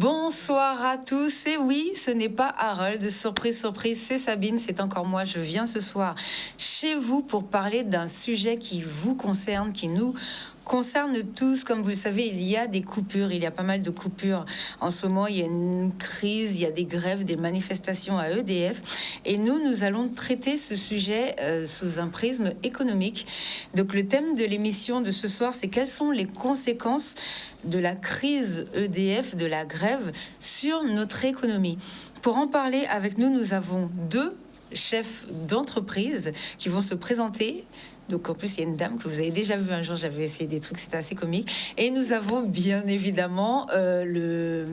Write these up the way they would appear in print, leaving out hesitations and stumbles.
Bonsoir à tous. Et oui, ce n'est pas Harold. Surprise, surprise, c'est Sabine, c'est encore moi. Je viens ce soir chez vous pour parler d'un sujet qui vous concerne, qui nous concerne tous. Comme vous le savez, il y a des coupures, il y a pas mal de coupures en ce moment. Il y a une crise, il y a des grèves, des manifestations à EDF. Et nous allons traiter ce sujet sous un prisme économique. Donc le thème de l'émission de ce soir, c'est quelles sont les conséquences de la crise EDF, de la grève sur notre économie. Pour en parler avec nous, nous avons deux chefs d'entreprise qui vont se présenter. Donc en plus, il y a une dame que vous avez déjà vue un jour, j'avais essayé des trucs, c'était assez comique. Et nous avons bien évidemment le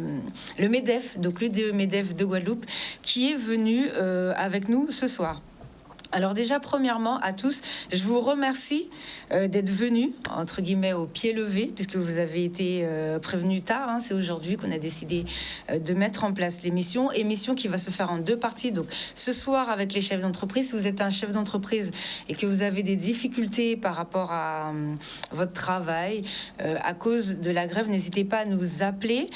MEDEF, donc l'UDE MEDEF de Guadeloupe, qui est venu avec nous ce soir. Alors déjà, premièrement, à tous, je vous remercie d'être venus, entre guillemets, au pied levé, puisque vous avez été prévenus tard. Hein, c'est aujourd'hui qu'on a décidé de mettre en place l'émission. Émission qui va se faire en deux parties. Donc ce soir, avec les chefs d'entreprise, si vous êtes un chef d'entreprise et que vous avez des difficultés par rapport à votre travail, à cause de la grève, n'hésitez pas à nous appeler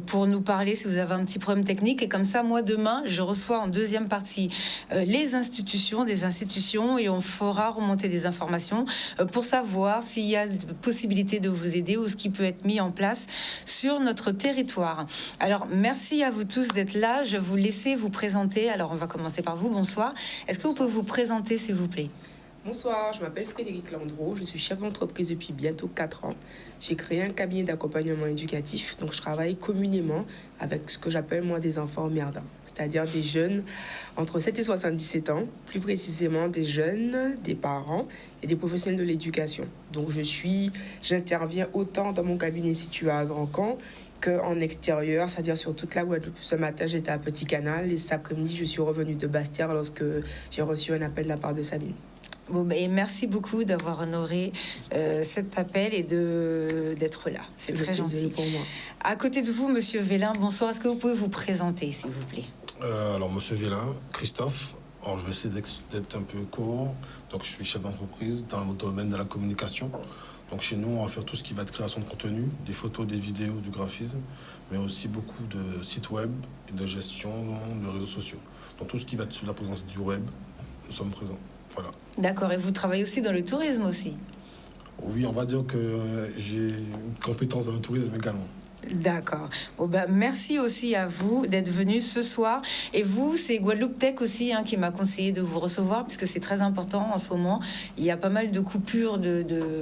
pour nous parler si vous avez un petit problème technique. Et comme ça, moi, demain, je reçois en deuxième partie les institutions, des institutions, et on fera remonter des informations pour savoir s'il y a possibilité de vous aider ou ce qui peut être mis en place sur notre territoire. Alors, merci à vous tous d'être là. Je vais vous laisser vous présenter. Alors, on va commencer par vous. Bonsoir. Est-ce que vous pouvez vous présenter, s'il vous plaît? Bonsoir, je m'appelle Frédéric Landreau, je suis chef d'entreprise depuis bientôt 4 ans. J'ai créé un cabinet d'accompagnement éducatif, donc je travaille communément avec ce que j'appelle moi des enfants merdants, c'est-à-dire des jeunes entre 7 et 77 ans, plus précisément des jeunes, des parents et des professionnels de l'éducation. Donc j'interviens autant dans mon cabinet situé à Grand-Camp qu'en extérieur, c'est-à-dire sur toute la Guadeloupe. Ce matin, j'étais à Petit Canal et cet après-midi, je suis revenue de Basse-Terre lorsque j'ai reçu un appel de la part de Sabine. Bon, et merci beaucoup d'avoir honoré cet appel et d'être là. C'est très gentil. Pour moi. À côté de vous, Monsieur Vélin, bonsoir. Est-ce que vous pouvez vous présenter, s'il vous plaît? Alors, Monsieur Vélin, Christophe. Alors, je vais essayer d'être un peu court. Donc, je suis chef d'entreprise dans le domaine de la communication. Donc, chez nous, on va faire tout ce qui va être création de contenu, des photos, des vidéos, du graphisme, mais aussi beaucoup de sites web et de gestion de réseaux sociaux. Donc, tout ce qui va être sur la présence du web, nous sommes présents. Voilà. D'accord, et vous travaillez aussi dans le tourisme aussi? Oui, on va dire que j'ai une compétence dans le tourisme également. D'accord. Bon, merci aussi à vous d'être venu ce soir. Et vous, c'est Guadeloupe Tech aussi qui m'a conseillé de vous recevoir, puisque c'est très important en ce moment. Il y a pas mal de coupures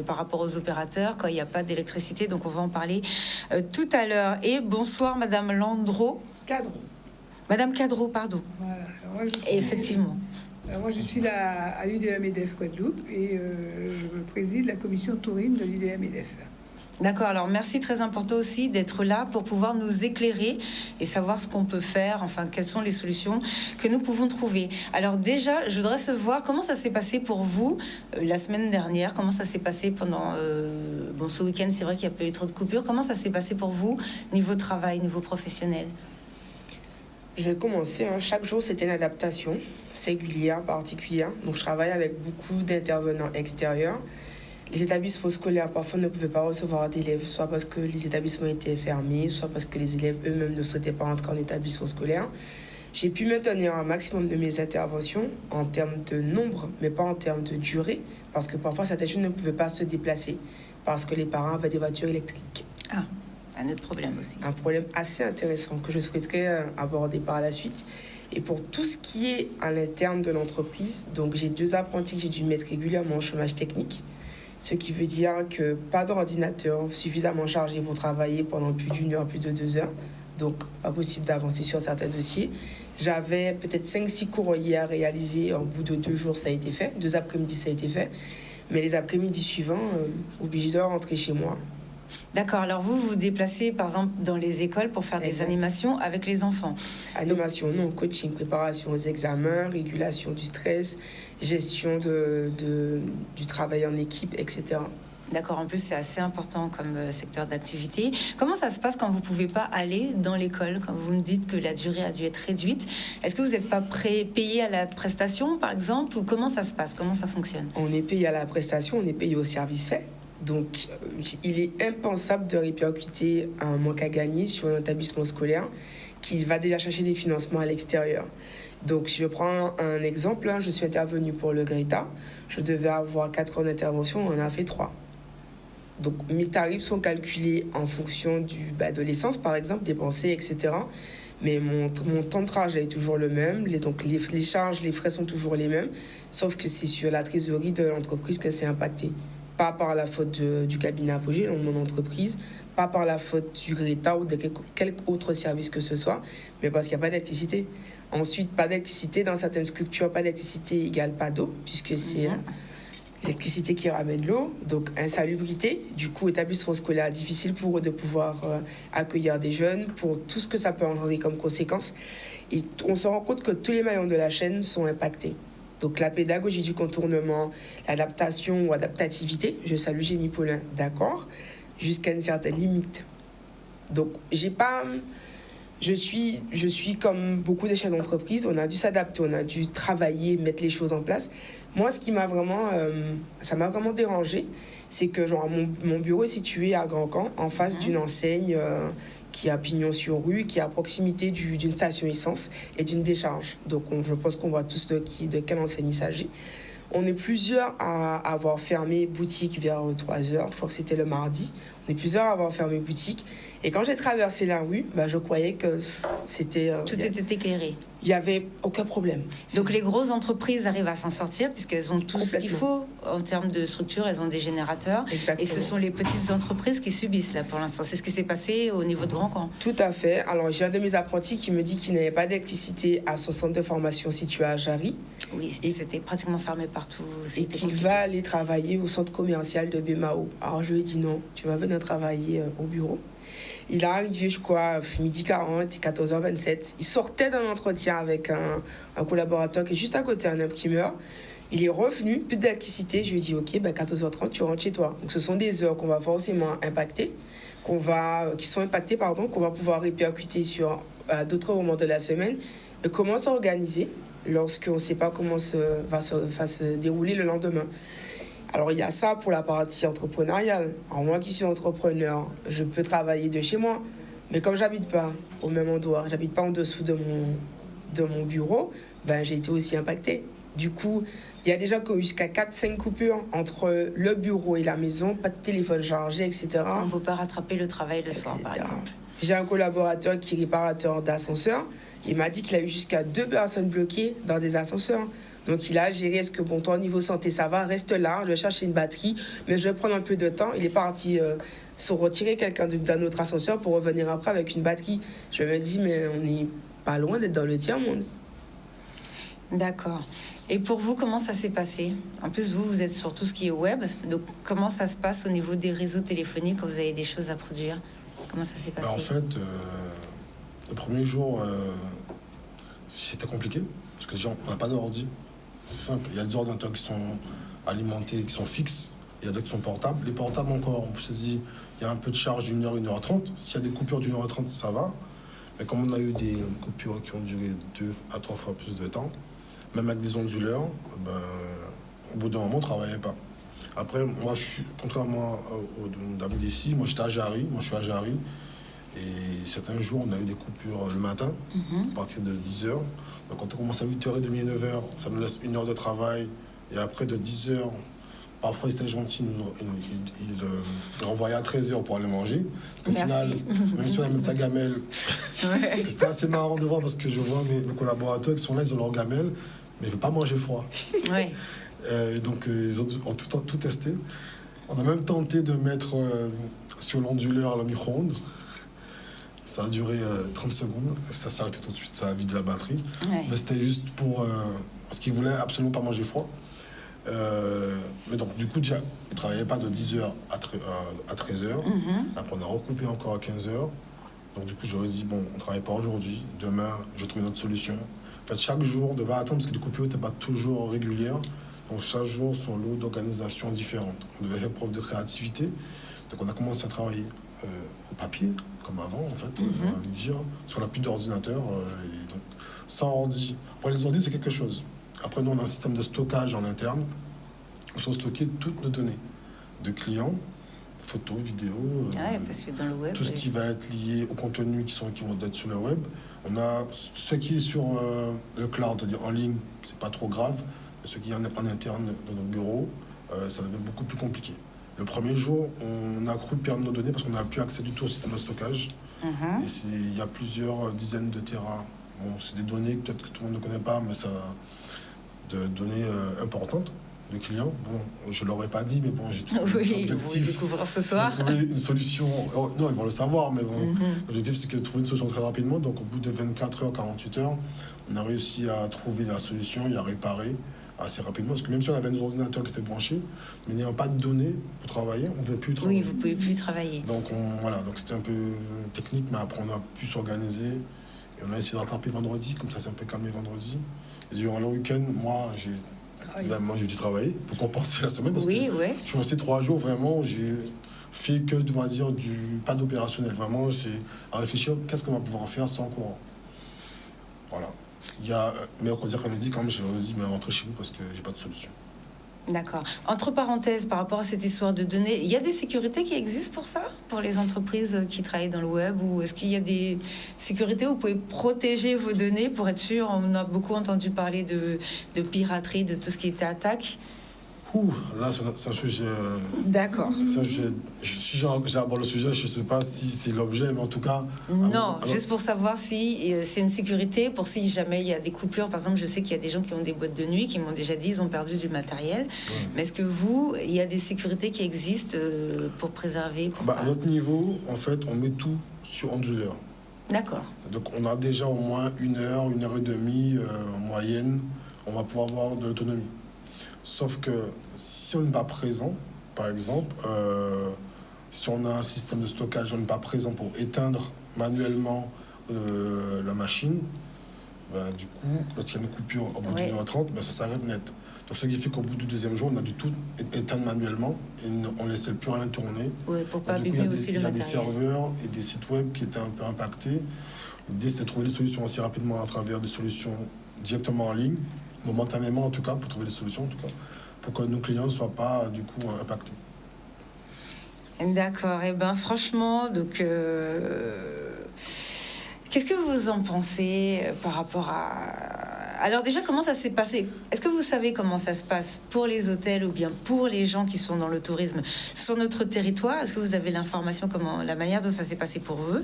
par rapport aux opérateurs quand il n'y a pas d'électricité. Donc on va en parler tout à l'heure. Et bonsoir, Madame Landreau. Cadreau. Madame Cadreau, pardon. Voilà. Alors moi, Effectivement. Moi, je suis là à l'UDE MEDEF Guadeloupe et je préside la commission tourisme de l'UDE MEDEF. D'accord, alors merci, très important aussi d'être là pour pouvoir nous éclairer et savoir ce qu'on peut faire, enfin quelles sont les solutions que nous pouvons trouver. Alors déjà, je voudrais savoir comment ça s'est passé pour vous la semaine dernière, comment ça s'est passé pendant ce week-end, c'est vrai qu'il n'y a pas eu trop de coupures, comment ça s'est passé pour vous, niveau travail, niveau professionnel? Je vais commencer. Chaque jour, c'était une adaptation singulière, particulière. Donc, je travaille avec beaucoup d'intervenants extérieurs. Les établissements scolaires, parfois, ne pouvaient pas recevoir d'élèves, soit parce que les établissements étaient fermés, soit parce que les élèves eux-mêmes ne souhaitaient pas entrer en établissement scolaire. J'ai pu maintenir un maximum de mes interventions en termes de nombre, mais pas en termes de durée, parce que parfois, certains jeunes ne pouvaient pas se déplacer, parce que les parents avaient des voitures électriques. Ah. Un autre problème aussi. Un problème assez intéressant que je souhaiterais aborder par la suite. Et pour tout ce qui est à l'interne de l'entreprise, donc j'ai 2 apprentis que j'ai dû mettre régulièrement au chômage technique. Ce qui veut dire que pas d'ordinateur suffisamment chargé pour travailler pendant plus d'1 heure, plus de 2 heures. Donc pas possible d'avancer sur certains dossiers. J'avais peut-être 5-6 cours hier à réaliser. Au bout de 2 jours, ça a été fait. 2 après-midi, ça a été fait. Mais les après-midi suivants, obligé de rentrer chez moi. D'accord, alors vous vous déplacez par exemple dans les écoles pour faire des animations avec les enfants. Animation, non, coaching, préparation aux examens, régulation du stress, gestion du travail en équipe, etc. D'accord, en plus c'est assez important comme secteur d'activité. Comment ça se passe quand vous ne pouvez pas aller dans l'école, quand vous me dites que la durée a dû être réduite? Est-ce que vous n'êtes pas payé à la prestation par exemple, ou comment ça se passe, comment ça fonctionne? On est payé à la prestation, on est payé au service fait. Donc, il est impensable de répercuter un manque à gagner sur un établissement scolaire qui va déjà chercher des financements à l'extérieur. Donc, si je prends un exemple, je suis intervenue pour le Greta. Je devais avoir 4 heures d'intervention, on en a fait 3. Donc, mes tarifs sont calculés en fonction de l'essence, par exemple, dépensée, etc. Mais mon temps de trajet est toujours le même. Donc, les charges, les frais sont toujours les mêmes. Sauf que c'est sur la trésorerie de l'entreprise que c'est impacté. Pas par la faute du cabinet Apogée, de mon entreprise, pas par la faute du Greta ou de quelque autre service que ce soit, mais parce qu'il n'y a pas d'électricité. Ensuite, pas d'électricité dans certaines structures, pas d'électricité égale pas d'eau, puisque c'est l'électricité qui ramène l'eau. Donc, insalubrité, du coup, établissement scolaire difficile pour eux de pouvoir accueillir des jeunes, pour tout ce que ça peut engendrer comme conséquence. Et on se rend compte que tous les maillons de la chaîne sont impactés. Donc la pédagogie du contournement, l'adaptation ou adaptativité, je salue Génie Paulin, d'accord, jusqu'à une certaine limite. Donc je suis comme beaucoup de chefs d'entreprise, on a dû s'adapter, on a dû travailler, mettre les choses en place. Moi, ce qui m'a vraiment, ça m'a vraiment dérangé, c'est que mon bureau est situé à Grand Camp, en face d'une enseigne qui a pignon sur rue, qui est à proximité d'une station essence et d'une décharge. Donc, je pense qu'on voit tous de quelle enseigne il s'agit. On est plusieurs à avoir fermé boutique vers 3 heures. Je crois que c'était le mardi. On est plusieurs à avoir fermé boutique. Et quand j'ai traversé la rue, je croyais que c'était... Tout était éclairé. Il n'y avait aucun problème. Donc les grosses entreprises arrivent à s'en sortir puisqu'elles ont tout ce qu'il faut en termes de structure, elles ont des générateurs. Exactement. Et ce sont les petites entreprises qui subissent là pour l'instant. C'est ce qui s'est passé au niveau de Grand Camp. Tout à fait. Alors j'ai un de mes apprentis qui me dit qu'il n'avait pas d'électricité à son centre de formation situé à Jarry. Oui, c'était pratiquement fermé partout. Et qu'il va aller travailler au centre commercial de Bémao. Alors je lui ai dit non, tu vas venir travailler au bureau. Il est arrivé, je crois, 12h40, 14h27. Il sortait d'un entretien avec un collaborateur qui est juste à côté, un imprimeur. Il est revenu, plus d'électricité. Je lui ai dit, OK, 14h30, tu rentres chez toi. Donc, ce sont des heures qu'on va forcément impacter, qu'on va pouvoir répercuter sur d'autres moments de la semaine. Et comment s'organiser lorsqu'on ne sait pas comment va se dérouler le lendemain. Alors, il y a ça pour la partie entrepreneuriale. Alors, moi qui suis entrepreneur, je peux travailler de chez moi. Mais comme je n'habite pas au même endroit, je n'habite pas en dessous de mon bureau, j'ai été aussi impactée. Du coup, il y a déjà jusqu'à 4-5 coupures entre le bureau et la maison, pas de téléphone chargé, etc. On ne peut pas rattraper le travail le soir, par exemple. J'ai un collaborateur qui est réparateur d'ascenseurs. Il m'a dit qu'il a eu jusqu'à 2 personnes bloquées dans des ascenseurs. Donc, il a géré, est-ce que toi, au niveau santé, ça va, reste là, je vais chercher une batterie, mais je vais prendre un peu de temps. Il est parti se retirer quelqu'un d'un autre ascenseur pour revenir après avec une batterie. Je me dis, mais on n'est pas loin d'être dans le tiers-monde. D'accord. Et pour vous, comment ça s'est passé? En plus, vous êtes sur tout ce qui est web. Donc, comment ça se passe au niveau des réseaux téléphoniques quand vous avez des choses à produire? Comment ça s'est passé? En fait, le premier jour, c'était compliqué. Parce que déjà, on n'a pas d'ordi. C'est simple. Il y a des ordinateurs qui sont alimentés, qui sont fixes. Il y a d'autres qui sont portables. Les portables encore, on se dit, il y a un peu de charge d'1 heure, 1h30. S'il y a des coupures d'1h30, ça va. Mais comme on a eu des coupures qui ont duré 2 à 3 fois plus de temps, même avec des onduleurs, au bout d'un moment, on ne travaillait pas. Après, moi, contrairement aux dames d'ici, moi, j'étais à Jarry. Moi, je suis à Jarry. Et certains jours, on a eu des coupures le matin, à partir de 10h. Donc, quand on commence à 8h30, 9h, ça nous laisse 1 heure de travail. Et après, de 10h, parfois, ils étaient gentils, ils renvoyaient à 13h pour aller manger. Au final, même si on a mis sa gamelle, c'était assez marrant de voir parce que je vois mes collaborateurs qui sont là, ils ont leur gamelle, mais ils ne veulent pas manger froid. Ouais. Donc, ils ont tout testé. On a même tenté de mettre sur l'onduleur le micro-ondes. Ça a duré 30 secondes, ça s'est arrêté tout de suite, ça a vidé la batterie. Ouais. Mais c'était juste parce qu'ils voulaient absolument pas manger froid. Mais donc, du coup, déjà, on ne travaillait pas de 10h à 13h. Après, on a recoupé encore à 15h. Donc, du coup, j'aurais dit, bon, on ne travaille pas aujourd'hui. Demain, je trouve une autre solution. En fait, chaque jour, on devait attendre parce que les coupures n'étaient pas toujours régulières. Donc, chaque jour, son lot d'organisation différente. On devait faire preuve de créativité. Donc, on a commencé à travailler au papier, comme avant, en fait, j'ai envie de dire, parce qu'on n'a plus d'ordinateur. Et donc, sans ordi. Pour les ordi, c'est quelque chose. Après, nous, on a un système de stockage en interne où sont stockées toutes nos données. de clients, photos, vidéos, Ouais, parce que dans le web, tout ce qui va être lié au contenu qui vont être sur le web. On a ce qui est sur le cloud, c'est-à-dire en ligne, c'est pas trop grave. Mais ce qui est en interne dans notre bureau, ça devient beaucoup plus compliqué. Le premier jour, on a cru perdre nos données parce qu'on n'a plus accès du tout au système de stockage. Et il y a plusieurs dizaines de terras. Bon, c'est des données peut-être que tout le monde ne connaît pas, mais ça de données importantes de clients. Bon, je ne leur ai pas dit, mais bon, j'ai trouvé oui, l'objectif. Découvrir ce soir. C'est de trouver une solution. Oh, non, ils vont le savoir, mais bon, l'objectif, c'est de trouver une solution très rapidement. Donc, au bout de 24 heures, 48 heures, on a réussi à trouver la solution et à réparer assez rapidement. Parce que même si on avait nos ordinateurs qui étaient branchés, mais n'ayant pas de données pour travailler, on ne pouvait plus travailler. Oui, vous ne pouvez plus travailler. Donc, voilà, donc c'était un peu technique, mais après, on a pu s'organiser. Et on a essayé de rattraper vendredi, comme ça s'est un peu calmé vendredi. Et durant le week-end, moi, j'ai dû travailler pour compenser la semaine. Parce que je suis resté 3 jours, vraiment, j'ai fait que, on va dire, pas d'opérationnel. Vraiment, c'est à réfléchir, qu'est-ce qu'on va pouvoir faire sans courant. Voilà. Il y a, mais on dire qu'on me dit, quand même, je leur dis, mais rentrez chez vous parce que j'ai pas de solution. D'accord. Entre parenthèses, par rapport à cette histoire de données, il y a des sécurités qui existent pour ça, pour les entreprises qui travaillent dans le web, ou est-ce qu'il y a des sécurités où vous pouvez protéger vos données pour être sûr? On a beaucoup entendu parler de piraterie, de tout ce qui était attaque. Là, c'est un sujet. D'accord. Si j'aborde le sujet, je ne sais pas si c'est l'objet, mais en tout cas. Non, juste pour savoir si c'est une sécurité, pour si jamais il y a des coupures. Par exemple, je sais qu'il y a des gens qui ont des boîtes de nuit qui m'ont déjà dit qu'ils ont perdu du matériel. Mais est-ce que il y a des sécurités qui existent pour préserver À notre niveau, en fait, on met tout sur onduleur. D'accord. Donc, on a déjà au moins 1 heure, 1 heure et demie en moyenne, on va pouvoir avoir de l'autonomie. Sauf que si on n'est pas présent, par exemple, si on a un système de stockage, on n'est pas présent pour éteindre manuellement la machine, du coup, lorsqu'il y a une coupure au bout d'une heure 30, ça s'arrête net. Donc, ce qui fait qu'au bout du 2e jour, on a dû tout éteindre manuellement et on ne laissait plus rien tourner. Oui, pour pas abîmer aussi le matériel. Il y a des serveurs et des sites web qui étaient un peu impactés. L'idée, c'était de trouver des solutions assez rapidement à travers des solutions directement en ligne, momentanément en tout cas, pour trouver des solutions en tout cas, pour que nos clients ne soient pas du coup impactés. D'accord. Et franchement, donc, qu'est-ce que vous en pensez par rapport à... Alors déjà, comment ça s'est passé? Est-ce que vous savez comment ça se passe pour les hôtels ou bien pour les gens qui sont dans le tourisme sur notre territoire? Est-ce que vous avez l'information, la manière dont ça s'est passé pour vous?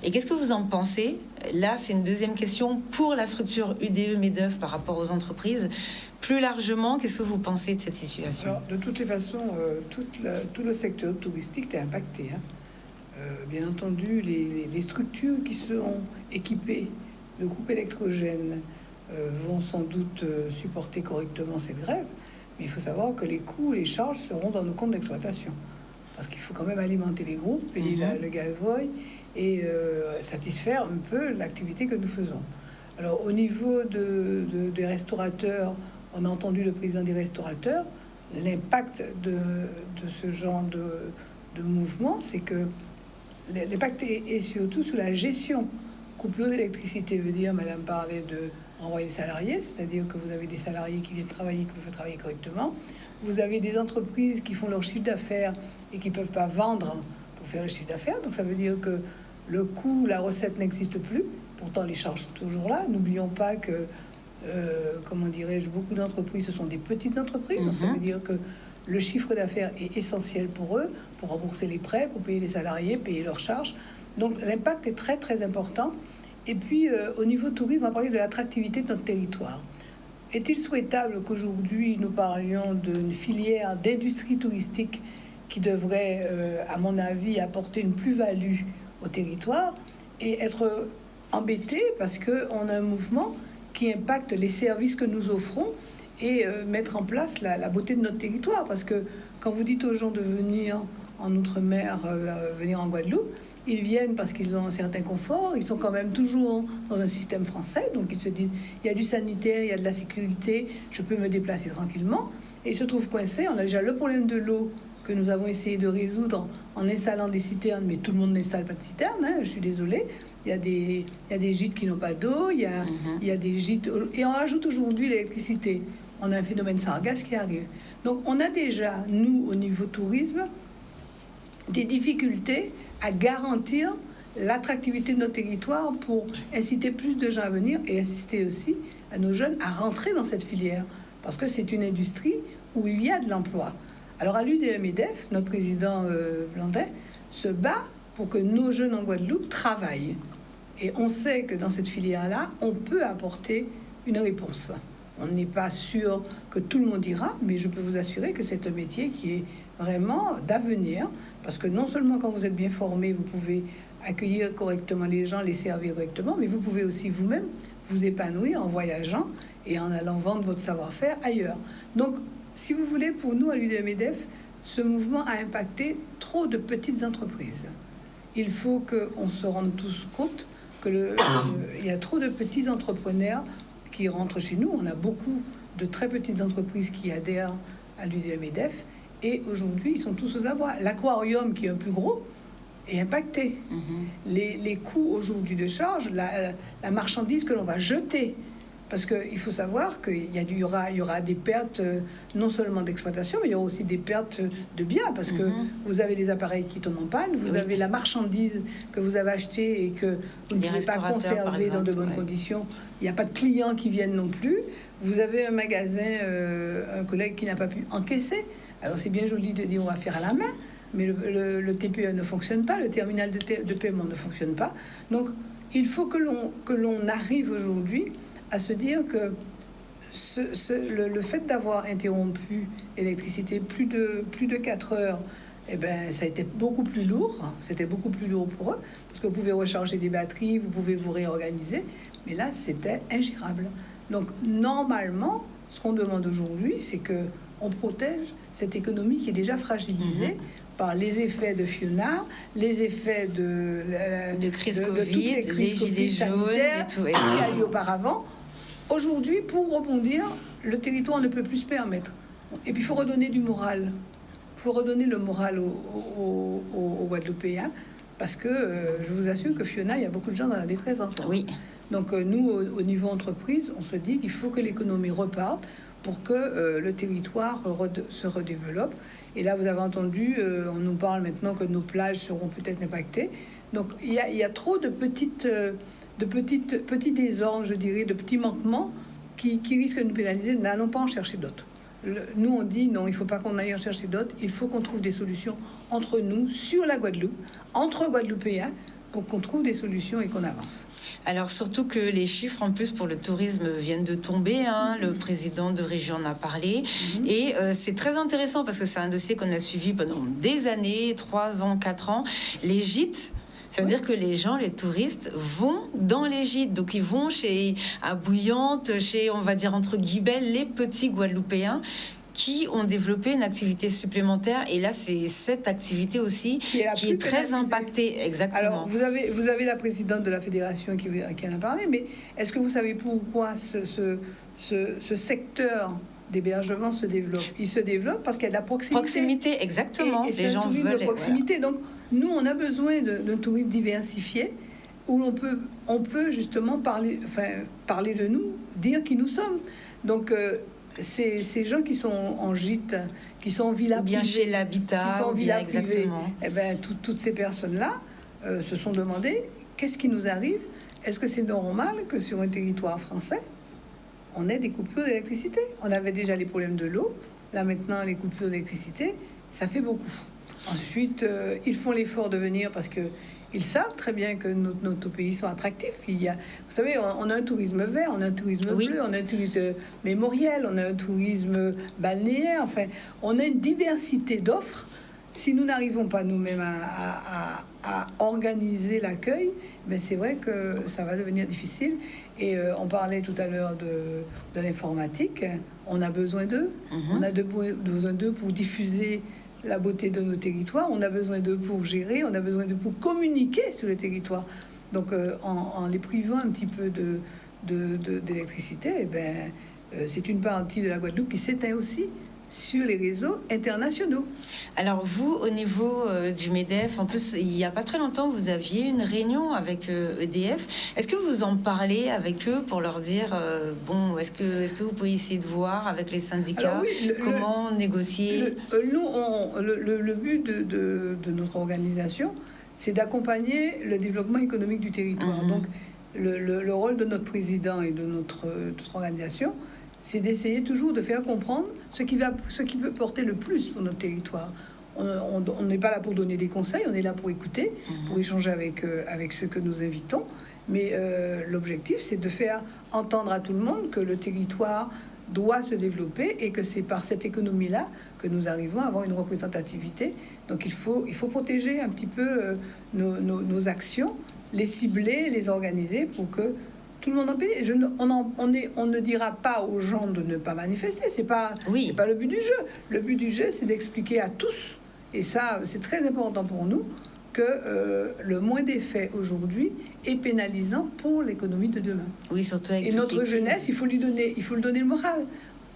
Et qu'est-ce que vous en pensez? Là, c'est une deuxième question pour la structure UDE MEDEF par rapport aux entreprises. Plus largement, qu'est-ce que vous pensez de cette situation? Alors, de toutes les façons, tout le secteur touristique est impacté. Bien entendu, les structures qui seront équipées de groupes électrogènes vont sans doute supporter correctement cette grève, mais il faut savoir que les coûts, les charges seront dans nos comptes d'exploitation. Parce qu'il faut quand même alimenter les groupes, payer le gasoil et satisfaire un peu l'activité que nous faisons. Alors au niveau des restaurateurs, on a entendu le président des restaurateurs, l'impact de ce genre de mouvement, c'est que l'impact est surtout sur la gestion. Coupure d'électricité veut dire, madame parlait de renvoyer les salariés, c'est-à-dire que vous avez des salariés qui viennent travailler, qui peuvent travailler correctement. Vous avez des entreprises qui font leur chiffre d'affaires et qui ne peuvent pas vendre pour faire le chiffre d'affaires. Donc ça veut dire que le coût, la recette n'existe plus. Pourtant, les charges sont toujours là. N'oublions pas que, comment dirais-je, beaucoup d'entreprises, ce sont des petites entreprises. Donc ça veut dire que le chiffre d'affaires est essentiel pour eux, pour rembourser les prêts, pour payer les salariés, payer leurs charges. Donc l'impact est très, très important. Et puis, au niveau tourisme, on va parler de l'attractivité de notre territoire. Est-il souhaitable qu'aujourd'hui, nous parlions d'une filière d'industrie touristique qui devrait, à mon avis, apporter une plus-value au territoire et être embêté parce qu'on a un mouvement qui impacte les services que nous offrons et mettre en place la beauté de notre territoire? Parce que quand vous dites aux gens de venir en Outre-mer, venir en Guadeloupe, ils viennent parce qu'ils ont un certain confort, ils sont quand même toujours dans un système français, donc ils se disent, il y a du sanitaire, il y a de la sécurité, je peux me déplacer tranquillement, et ils se trouvent coincés. On a déjà le problème de l'eau que nous avons essayé de résoudre en installant des citernes, mais tout le monde n'installe pas de citernes, je suis désolée. Il y a des gîtes qui n'ont pas d'eau, il y a des gîtes... Et on rajoute aujourd'hui l'électricité. on a un phénomène sargasse qui arrive. Donc on a déjà, nous, au niveau tourisme, des difficultés à garantir l'attractivité de notre territoire pour inciter plus de gens à venir et inciter aussi à nos jeunes à rentrer dans cette filière. Parce que c'est une industrie où il y a de l'emploi. Alors à l'UDM-EDF, notre président Blandin se bat pour que nos jeunes en Guadeloupe travaillent. Et on sait que dans cette filière-là, on peut apporter une réponse. On n'est pas sûr que tout le monde ira, mais je peux vous assurer que c'est un métier qui est vraiment d'avenir, parce que non seulement quand vous êtes bien formé, vous pouvez accueillir correctement les gens, les servir correctement, mais vous pouvez aussi vous-même vous épanouir en voyageant et en allant vendre votre savoir-faire ailleurs. Donc, si vous voulez, pour nous, à l'UDM-EDF, ce mouvement a impacté trop de petites entreprises. Il faut qu'on se rende tous compte qu'il y a trop de petits entrepreneurs qui rentrent chez nous. On a beaucoup de très petites entreprises qui adhèrent à l'UDM-EDF et aujourd'hui, ils sont tous aux abois. L'aquarium, qui est un plus gros, est impacté. Les coûts aujourd'hui de charge, la marchandise que l'on va jeter, parce qu'il faut savoir qu'il y aura des pertes non seulement d'exploitation, mais il y aura aussi des pertes de biens, parce que vous avez les appareils qui tombent en panne, vous avez la marchandise que vous avez achetée et que vous ne pouvez pas conserver dans de bonnes conditions. Il n'y a pas de clients qui viennent non plus. Vous avez un magasin, un collègue qui n'a pas pu encaisser. Alors c'est bien joli de dire on va faire à la main, mais le TPE ne fonctionne pas, le terminal de paiement ne fonctionne pas. Donc il faut que l'on arrive aujourd'hui à se dire que le fait d'avoir interrompu l'électricité plus de 4 heures, eh ben, ça a été beaucoup plus lourd. C'était beaucoup plus lourd pour eux, parce que vous pouvez recharger des batteries, vous pouvez vous réorganiser. Mais là, c'était ingérable. Donc, normalement, ce qu'on demande aujourd'hui, c'est qu'on protège cette économie qui est déjà fragilisée par les effets de Fiona, les effets de crise de Covid, toutes les crises gilets jaunes et tout. qu'il y a eu auparavant. Aujourd'hui, pour rebondir, le territoire ne peut plus se permettre. Et puis, il faut redonner du moral. Il faut redonner le moral aux Guadeloupéens, parce que je vous assure que Fiona, il y a beaucoup de gens dans la détresse en ce moment. Oui. Donc, nous, au niveau entreprise, on se dit qu'il faut que l'économie reparte pour que le territoire se redéveloppe. Et là, vous avez entendu, on nous parle maintenant que nos plages seront peut-être impactées. Donc, il y a trop de petits désordres, je dirais, de petits manquements qui risquent de nous pénaliser. N'allons pas en chercher d'autres. Nous, on dit non, il ne faut pas qu'on aille en chercher d'autres. Il faut qu'on trouve des solutions entre nous, sur la Guadeloupe, entre Guadeloupéens, pour qu'on trouve des solutions et qu'on avance. Alors surtout que les chiffres en plus pour le tourisme viennent de tomber, le président de région en a parlé, et c'est très intéressant parce que c'est un dossier qu'on a suivi pendant des années, 3 ans, 4 ans. Les gîtes, ça veut dire que les gens, les touristes, vont dans les gîtes. Donc, ils vont à Bouillante, chez, on va dire, entre guillemets, les petits Guadeloupéens qui ont développé une activité supplémentaire. Et là, c'est cette activité aussi qui est très impactée. Exactement. Alors, vous avez la présidente de la fédération qui en a parlé, mais est-ce que vous savez pourquoi ce secteur d'hébergement se développe? Il se développe parce qu'il y a de la proximité. Proximité, exactement. Et les gens veulent de proximité. Voilà. Donc, nous, on a besoin d'un tourisme diversifié où on peut justement parler de nous, dire qui nous sommes. Donc, ces gens qui sont en gîte, qui sont en villa privée, bien chez l'habitat, qui sont en villa privée, exactement. Eh ben, toutes ces personnes-là se sont demandé qu'est-ce qui nous arrive? Est-ce que c'est normal que sur un territoire français, on ait des coupures d'électricité? On avait déjà les problèmes de l'eau. Là, maintenant, les coupures d'électricité, ça fait beaucoup. Ensuite, ils font l'effort de venir parce qu'ils savent très bien que nos pays sont attractifs. Vous savez, on a un tourisme vert, on a un tourisme bleu, on a un tourisme mémoriel, on a un tourisme balnéaire. Enfin, on a une diversité d'offres. Si nous n'arrivons pas nous-mêmes à organiser l'accueil, ben c'est vrai que ça va devenir difficile. Et on parlait tout à l'heure de l'informatique. On a besoin d'eux. On a besoin d'eux pour diffuser la beauté de nos territoires. On a besoin d'eux pour gérer. On a besoin d'eux pour communiquer sur le territoire. Donc, en les privant un petit peu d'électricité, eh ben, c'est une partie de la Guadeloupe qui s'éteint aussi. sur les réseaux internationaux. Alors vous, au niveau du MEDEF, en plus, il n'y a pas très longtemps, vous aviez une réunion avec EDF. Est-ce que vous en parlez avec eux pour leur dire, bon, est-ce que vous pouvez essayer de voir avec les syndicats comment négocier? Le but de notre organisation, c'est d'accompagner le développement économique du territoire. Donc, le rôle de notre président et de notre organisation, c'est d'essayer toujours de faire comprendre ce qui peut porter le plus pour notre territoire. On n'est pas là pour donner des conseils, on est là pour écouter, pour échanger avec ceux que nous invitons. Mais l'objectif, c'est de faire entendre à tout le monde que le territoire doit se développer et que c'est par cette économie-là que nous arrivons à avoir une représentativité. Donc il faut protéger un petit peu nos actions, les cibler, les organiser pour que tout le monde en paye. On ne dira pas aux gens de ne pas manifester, c'est pas le but du jeu. Le but du jeu, c'est d'expliquer à tous, et ça c'est très important pour nous, que le moins d'effets aujourd'hui est pénalisant pour l'économie de demain. Oui, surtout avec notre jeunesse, il faut lui donner le moral.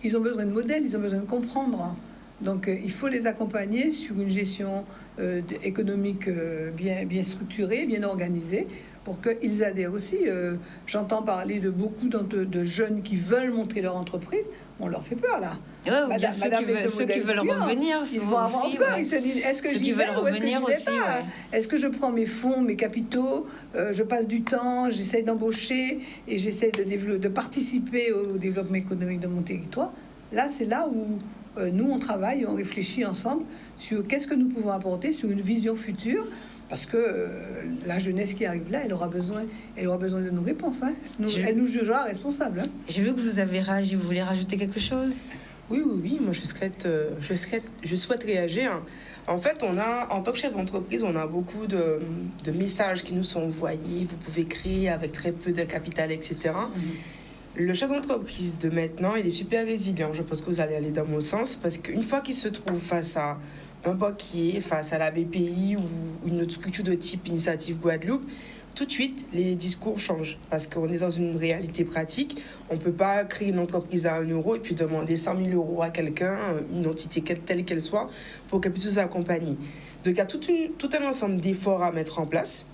Ils ont besoin de modèles, ils ont besoin de comprendre. Donc il faut les accompagner sur une gestion économique bien structurée, bien organisée, pour qu'ils adhèrent aussi. J'entends parler de beaucoup de jeunes qui veulent montrer leur entreprise. On leur fait peur, là. Ouais, ceux qui veulent revenir, ils vont avoir peur. Ils se disent, est-ce que j'y vais ou est-ce que j'y vais pas ? Est-ce que je prends mes fonds, mes capitaux, je passe du temps, j'essaie d'embaucher et j'essaie de participer au développement économique de mon territoire. Là, c'est là où nous, on travaille, on réfléchit ensemble sur qu'est-ce que nous pouvons apporter sur une vision future. Parce que la jeunesse qui arrive là, elle aura besoin de nos réponses. Hein. Elle nous jugera responsables. Hein. J'ai vu que vous avez réagi. Vous voulez rajouter quelque chose ? Oui. Moi, je souhaite réagir. En fait, en tant que chef d'entreprise, on a beaucoup de messages qui nous sont envoyés. Vous pouvez créer avec très peu de capital, etc. Le chef d'entreprise de maintenant, il est super résilient. Je pense que vous allez aller dans mon sens. Parce qu'une fois qu'il se trouve face à un banquier, face à la BPI ou une autre structure de type Initiative Guadeloupe, tout de suite, les discours changent. Parce qu'on est dans une réalité pratique. On ne peut pas créer une entreprise à 1 euro et puis demander 100 000 euros à quelqu'un, une entité telle qu'elle soit, pour qu'elle puisse nous accompagner. Donc, il y a tout un ensemble d'efforts à mettre en place.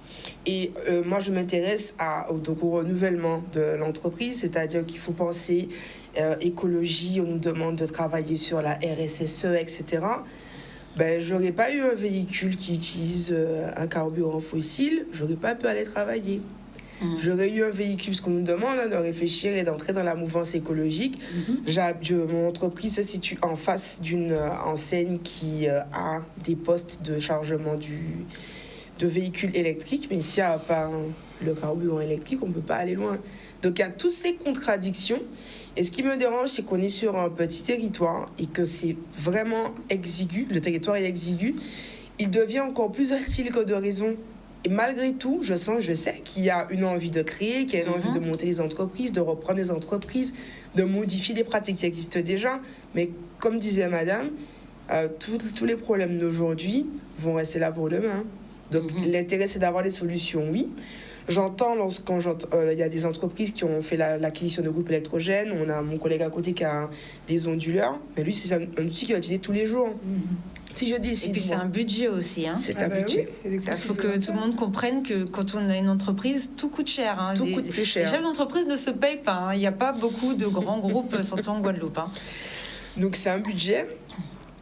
Et moi, je m'intéresse au renouvellement de l'entreprise, c'est-à-dire qu'il faut penser écologie, on nous demande de travailler sur la RSSE, etc. J'aurais pas eu un véhicule qui utilise un carburant fossile, j'aurais pas pu aller travailler. J'aurais eu un véhicule, parce qu'on nous demande de réfléchir et d'entrer dans la mouvance écologique. Mon entreprise se situe en face d'une enseigne qui a des postes de chargement de véhicules électriques, mais s'il n'y a pas le carburant électrique, on ne peut pas aller loin. Donc il y a toutes ces contradictions. Et ce qui me dérange, c'est qu'on est sur un petit territoire et que c'est vraiment exigu. Le territoire est exigu. Il devient encore plus hostile que de raison. Et malgré tout, je sais qu'il y a une envie de créer, qu'il y a une envie de monter des entreprises, de reprendre des entreprises, de modifier des pratiques qui existent déjà. Mais comme disait madame, tous les problèmes d'aujourd'hui vont rester là pour demain. Donc l'intérêt, c'est d'avoir des solutions, oui. J'entends il y a des entreprises qui ont fait l'acquisition de groupes électrogènes. On a mon collègue à côté qui a des onduleurs. Mais lui, c'est un outil qu'il va utiliser tous les jours. Si je décide, et puis c'est un budget aussi. Hein. C'est un budget. Il faut que tout le monde comprenne que quand on a une entreprise, tout coûte cher. Hein. Tout coûte plus cher. Les chefs d'entreprise ne se payent pas. Hein. Il n'y a pas beaucoup de grands groupes, surtout en Guadeloupe. Hein. Donc c'est un budget.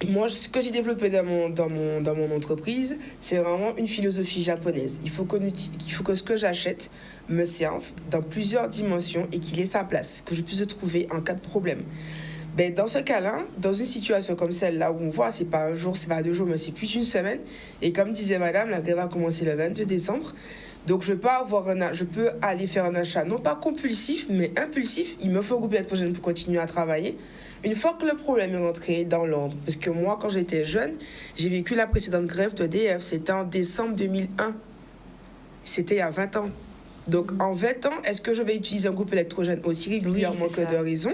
Moi, ce que j'ai développé dans mon entreprise, c'est vraiment une philosophie japonaise. Il faut que ce que j'achète me serve dans plusieurs dimensions et qu'il ait sa place, que je puisse le trouver en cas de problème. Dans ce cas-là, dans une situation comme celle-là où on voit, c'est pas un jour, c'est pas 2 jours, mais c'est plus d'une semaine. Et comme disait madame, la grève va commencer le 22 décembre. Donc, je peux aller faire un achat, non pas compulsif, mais impulsif. Il me faut un groupe électrogène pour continuer à travailler. Une fois que le problème est rentré dans l'ordre, parce que moi, quand j'étais jeune, j'ai vécu la précédente grève d'EDF. C'était en décembre 2001. C'était il y a 20 ans. Donc, en 20 ans, est-ce que je vais utiliser un groupe électrogène aussi régulièrement que de raison?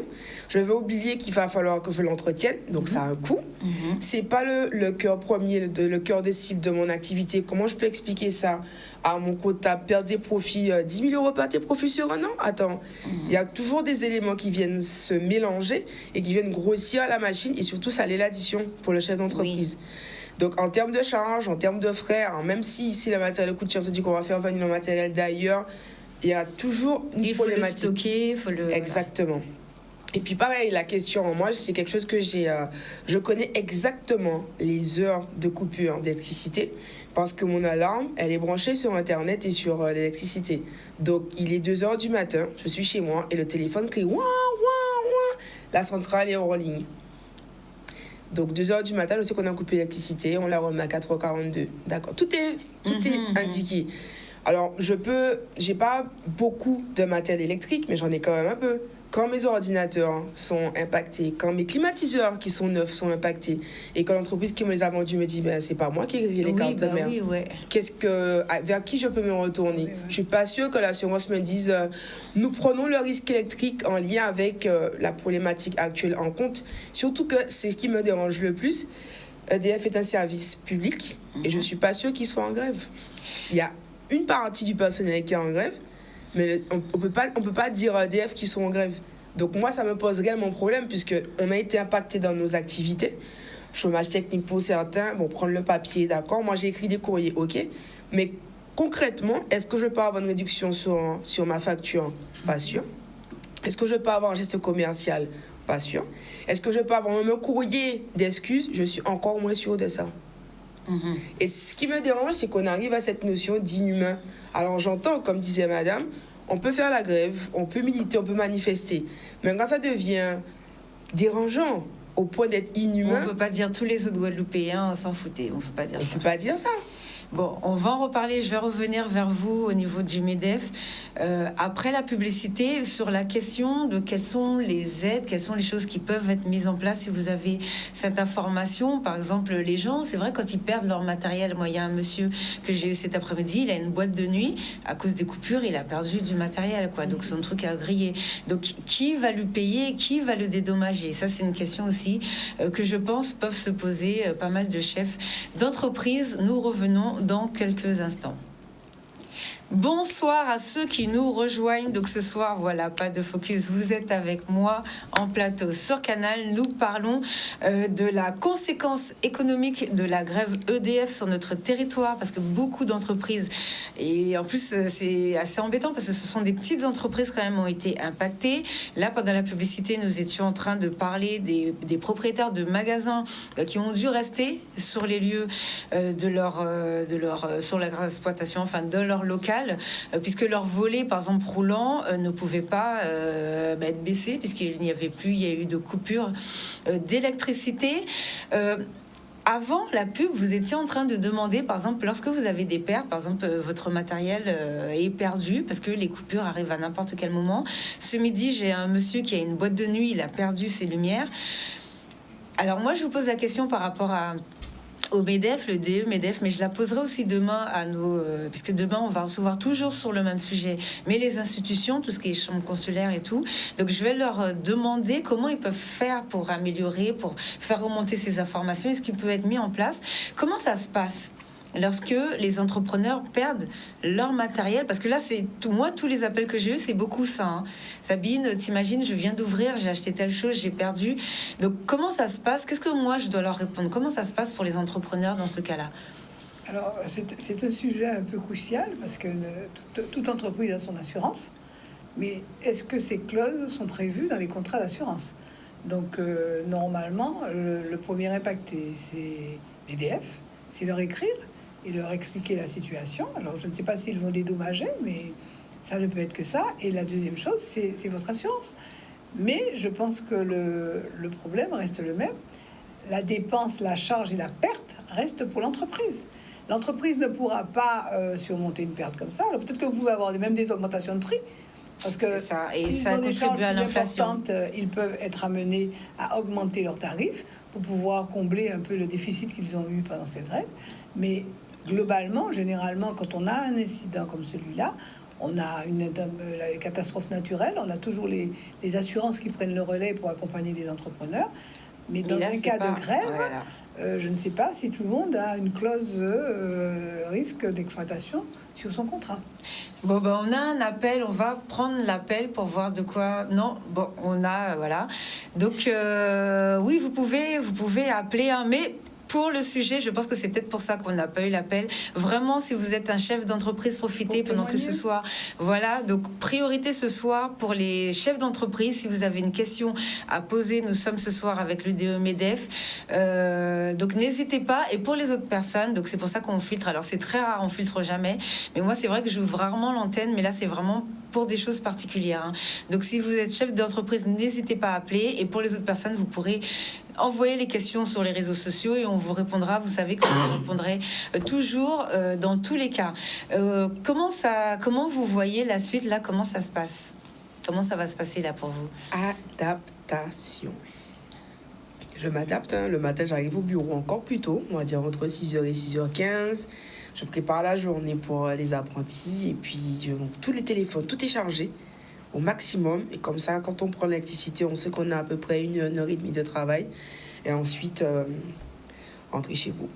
Je vais oublier qu'il va falloir que je l'entretienne, donc ça a un coût. C'est pas le cœur premier, le cœur de cible de mon activité. Comment je peux expliquer ça à mon quota, perdre des profits, 10 000 € par tes profits sur un an? Attends, il y a toujours des éléments qui viennent se mélanger et qui viennent grossir la machine et surtout saler l'addition pour le chef d'entreprise. Donc, en termes de charges, en termes de frais, même si ici le matériel coûte cher, on se dit qu'on va faire venir le matériel d'ailleurs, il y a toujours une problématique. Il faut le stocker, il faut le... Exactement. Et puis pareil, la question, moi, c'est quelque chose que je connais exactement les heures de coupure d'électricité parce que mon alarme, elle est branchée sur Internet et sur l'électricité. Donc, il est 2h du matin, je suis chez moi et le téléphone crie « Ouah, ouah, ouah !» La centrale est en ligne. Donc, 2h du matin, je sais qu'on a coupé l'électricité, on la remet à 4h42. D'accord. Tout est indiqué. Alors, j'ai pas beaucoup de matériel électrique, mais j'en ai quand même un peu. Quand mes ordinateurs sont impactés, quand mes climatiseurs qui sont neufs sont impactés, et quand l'entreprise qui me les a vendus me dit ben, c'est pas moi qui ai grillé les cartes de mer, vers qui je peux me retourner? Je suis pas sûre que l'assurance me dise nous prenons le risque électrique en lien avec la problématique actuelle en compte. Surtout que c'est ce qui me dérange le plus. EDF est un service public et je suis pas sûre qu'il soit en grève. Il y a une partie du personnel qui est en grève, mais on peut pas dire EDF qui sont en grève. Donc moi, ça me pose réellement problème puisqu'on a été impacté dans nos activités. Chômage technique pour certains, prendre le papier, d'accord. Moi, j'ai écrit des courriers, ok. Mais concrètement, est-ce que je peux avoir une réduction sur ma facture? Pas sûr. Est-ce que je peux avoir un geste commercial? Pas sûr. Est-ce que je peux avoir même un courrier d'excuses? Je suis encore moins sûre de ça. Et ce qui me dérange, c'est qu'on arrive à cette notion d'inhumain. Alors j'entends, comme disait madame, on peut faire la grève, on peut militer, on peut manifester. Mais quand ça devient dérangeant au point d'être inhumain... On ne peut pas dire tous les autres Guadeloupéens s'en foutaient. On ne peut pas dire ça. On ne peut pas dire ça. Bon, on va en reparler. Je vais revenir vers vous au niveau du MEDEF. Après la publicité, sur la question de quelles sont les aides, quelles sont les choses qui peuvent être mises en place si vous avez cette information. Par exemple, les gens, c'est vrai, quand ils perdent leur matériel. Moi, il y a un monsieur que j'ai eu cet après-midi, il a une boîte de nuit. À cause des coupures, il a perdu du matériel, quoi. Donc, son truc a grillé. Donc, qui va lui payer? Qui va le dédommager? Ça, c'est une question aussi que je pense peuvent se poser pas mal de chefs d'entreprise. Nous revenons dans quelques instants. Bonsoir à ceux qui nous rejoignent. Donc ce soir, voilà, pas de focus. Vous êtes avec moi en plateau sur Canal. Nous parlons de la conséquence économique de la grève EDF sur notre territoire, parce que beaucoup d'entreprises, et en plus c'est assez embêtant parce que ce sont des petites entreprises quand même, ont été impactées. Là, pendant la publicité, nous étions en train de parler des propriétaires de magasins qui ont dû rester sur les lieux sur leur exploitation, enfin de leur local, puisque leur volet, par exemple roulant, ne pouvait pas être baissé puisqu'il n'y avait plus, il y a eu de coupures d'électricité. Avant la pub, vous étiez en train de demander, par exemple, lorsque vous avez des pertes, par exemple, votre matériel est perdu parce que les coupures arrivent à n'importe quel moment. Ce midi, j'ai un monsieur qui a une boîte de nuit, il a perdu ses lumières. Alors moi, je vous pose la question par rapport au MEDEF, le DE MEDEF, mais je la poserai aussi demain à puisque demain on va recevoir toujours sur le même sujet, mais les institutions, tout ce qui est chambre consulaire et tout. Donc je vais leur demander comment ils peuvent faire pour améliorer, pour faire remonter ces informations, et ce qui peut être mis en place. Comment ça se passe lorsque les entrepreneurs perdent leur matériel? Parce que là, tous les appels que j'ai eus, c'est beaucoup ça. Hein. Sabine, t'imagines, je viens d'ouvrir, j'ai acheté telle chose, j'ai perdu. Donc, comment ça se passe? Qu'est-ce que moi, je dois leur répondre? Comment ça se passe pour les entrepreneurs dans ce cas-là? Alors, c'est un sujet un peu crucial parce que toute entreprise a son assurance. Mais est-ce que ces clauses sont prévues dans les contrats d'assurance? Donc, normalement, le premier impacté, c'est l'EDF. C'est leur écrire et leur expliquer la situation. Alors, je ne sais pas s'ils vont dédommager, mais ça ne peut être que ça. Et la deuxième chose, c'est votre assurance. Mais je pense que le problème reste le même. La dépense, la charge et la perte restent pour l'entreprise. L'entreprise ne pourra pas surmonter une perte comme ça. Alors, peut-être que vous pouvez avoir même des augmentations de prix. Parce que ça, et ça contribue à l'inflation. Ils peuvent être amenés à augmenter leurs tarifs pour pouvoir combler un peu le déficit qu'ils ont eu pendant cette grève. Mais globalement, généralement, quand on a un incident comme celui-là, On a la catastrophe naturelle, on a toujours les assurances qui prennent le relais pour accompagner les entrepreneurs. Mais dans là, un c'est cas pas- de grève, voilà. je ne sais pas si tout le monde a une clause risque d'exploitation sur son contrat. Bon, ben, on a un appel, on va prendre l'appel pour voir de quoi... Non, bon, on a... voilà. Donc, oui, vous pouvez appeler, hein, mais... Pour le sujet, je pense que c'est peut-être pour ça qu'on n'a pas eu l'appel. Vraiment, si vous êtes un chef d'entreprise, profitez pendant que ce soir. Voilà, donc priorité ce soir pour les chefs d'entreprise. Si vous avez une question à poser, nous sommes ce soir avec l'UDE MEDEF. Donc n'hésitez pas. Et pour les autres personnes, donc c'est pour ça qu'on filtre. Alors c'est très rare, on filtre jamais. Mais moi, c'est vrai que j'ouvre rarement l'antenne, mais là, c'est vraiment pour des choses particulières, hein. Donc si vous êtes chef d'entreprise, n'hésitez pas à appeler. Et pour les autres personnes, vous pourrez envoyer les questions sur les réseaux sociaux et on vous répondra. Vous savez qu'on vous répondrait toujours dans tous les cas. Comment vous voyez la suite là? Comment ça se passe? Comment ça va se passer là pour vous? Adaptation. Je m'adapte, hein. Le matin, j'arrive au bureau encore plus tôt, on va dire entre 6h et 6h15. Je prépare la journée pour les apprentis et puis donc, tous les téléphones, tout est chargé au maximum. Et comme ça, quand on prend l'électricité, on sait qu'on a à peu près une heure et demie de travail. Et ensuite, rentrer chez vous.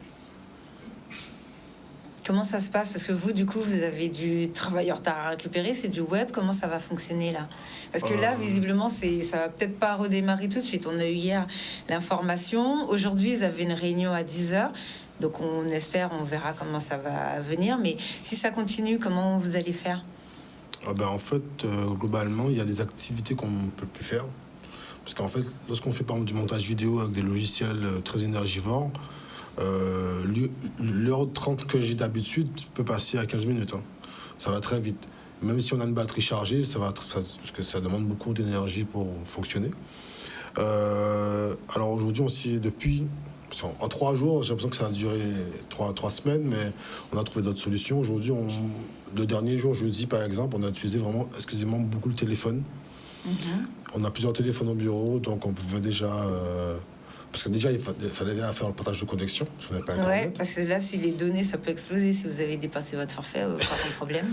Comment ça se passe? Parce que vous, du coup, vous avez du travail en retard à récupérer, c'est du web. Comment ça va fonctionner là? Parce que là, visiblement, ça va peut-être pas redémarrer tout de suite. On a eu hier l'information. Aujourd'hui, ils avaient une réunion à 10h. Donc on espère, on verra comment ça va venir. Mais si ça continue, comment vous allez faire? En fait, globalement, il y a des activités qu'on ne peut plus faire. Parce qu'en fait, lorsqu'on fait par exemple du montage vidéo avec des logiciels très énergivores, l'heure 30 que j'ai d'habitude peut passer à 15 minutes. Hein. Ça va très vite. Même si on a une batterie chargée, parce que ça demande beaucoup d'énergie pour fonctionner. Alors aujourd'hui, en 3 jours, j'ai l'impression que ça a duré 3 semaines, mais on a trouvé d'autres solutions. Aujourd'hui, le dernier jour, jeudi par exemple, on a utilisé vraiment exclusivement beaucoup le téléphone. On a plusieurs téléphones au bureau, donc on pouvait déjà... parce que déjà, il fallait faire le partage de connexion, si on n'avait pas Internet. Ouais, parce que là, si les données, ça peut exploser. Si vous avez dépassé votre forfait, pas de problème.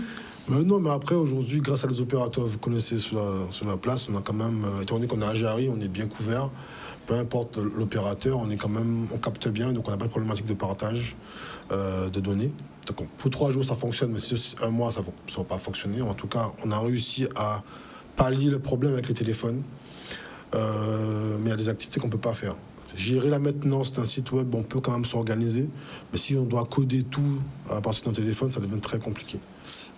Mais après, aujourd'hui, grâce à les opérateurs, vous connaissez sur la place, on a quand même... étant donné qu'on est à Jarry, on est bien couvert. Peu importe l'opérateur, on capte bien, donc on n'a pas de problématique de partage de données. Donc pour 3 jours, ça fonctionne, mais si 1 mois, ça ne va pas fonctionner. En tout cas, on a réussi à pallier le problème avec les téléphones. Mais il y a des activités qu'on ne peut pas faire. Gérer la maintenance d'un site web, on peut quand même s'organiser, mais si on doit coder tout à partir d'un téléphone, ça devient très compliqué.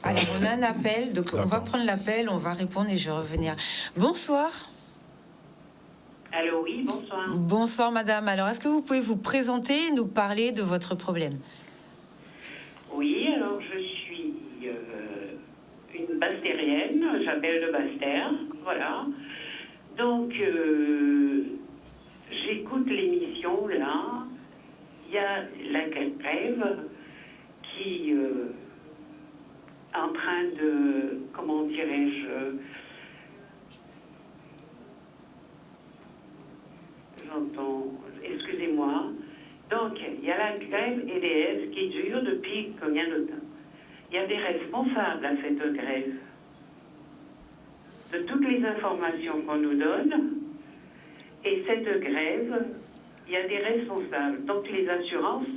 Alors, on a un appel, donc on va prendre l'appel, on va répondre et je vais revenir. Bonsoir. Allô, oui, bonsoir. Bonsoir, madame. Alors, est-ce que vous pouvez vous présenter et nous parler de votre problème? Oui, alors je suis une bastérienne, j'appelle de Basse-Terre, voilà. Donc, j'écoute l'émission, là. Il y a la grève qui est en train de, comment dirais-je... J'entends, excusez-moi. Donc, il y a la grève EDF qui dure depuis combien de temps? Il y a des responsables à cette grève. De toutes les informations qu'on nous donne, et cette grève, il y a des responsables. Donc, les assurances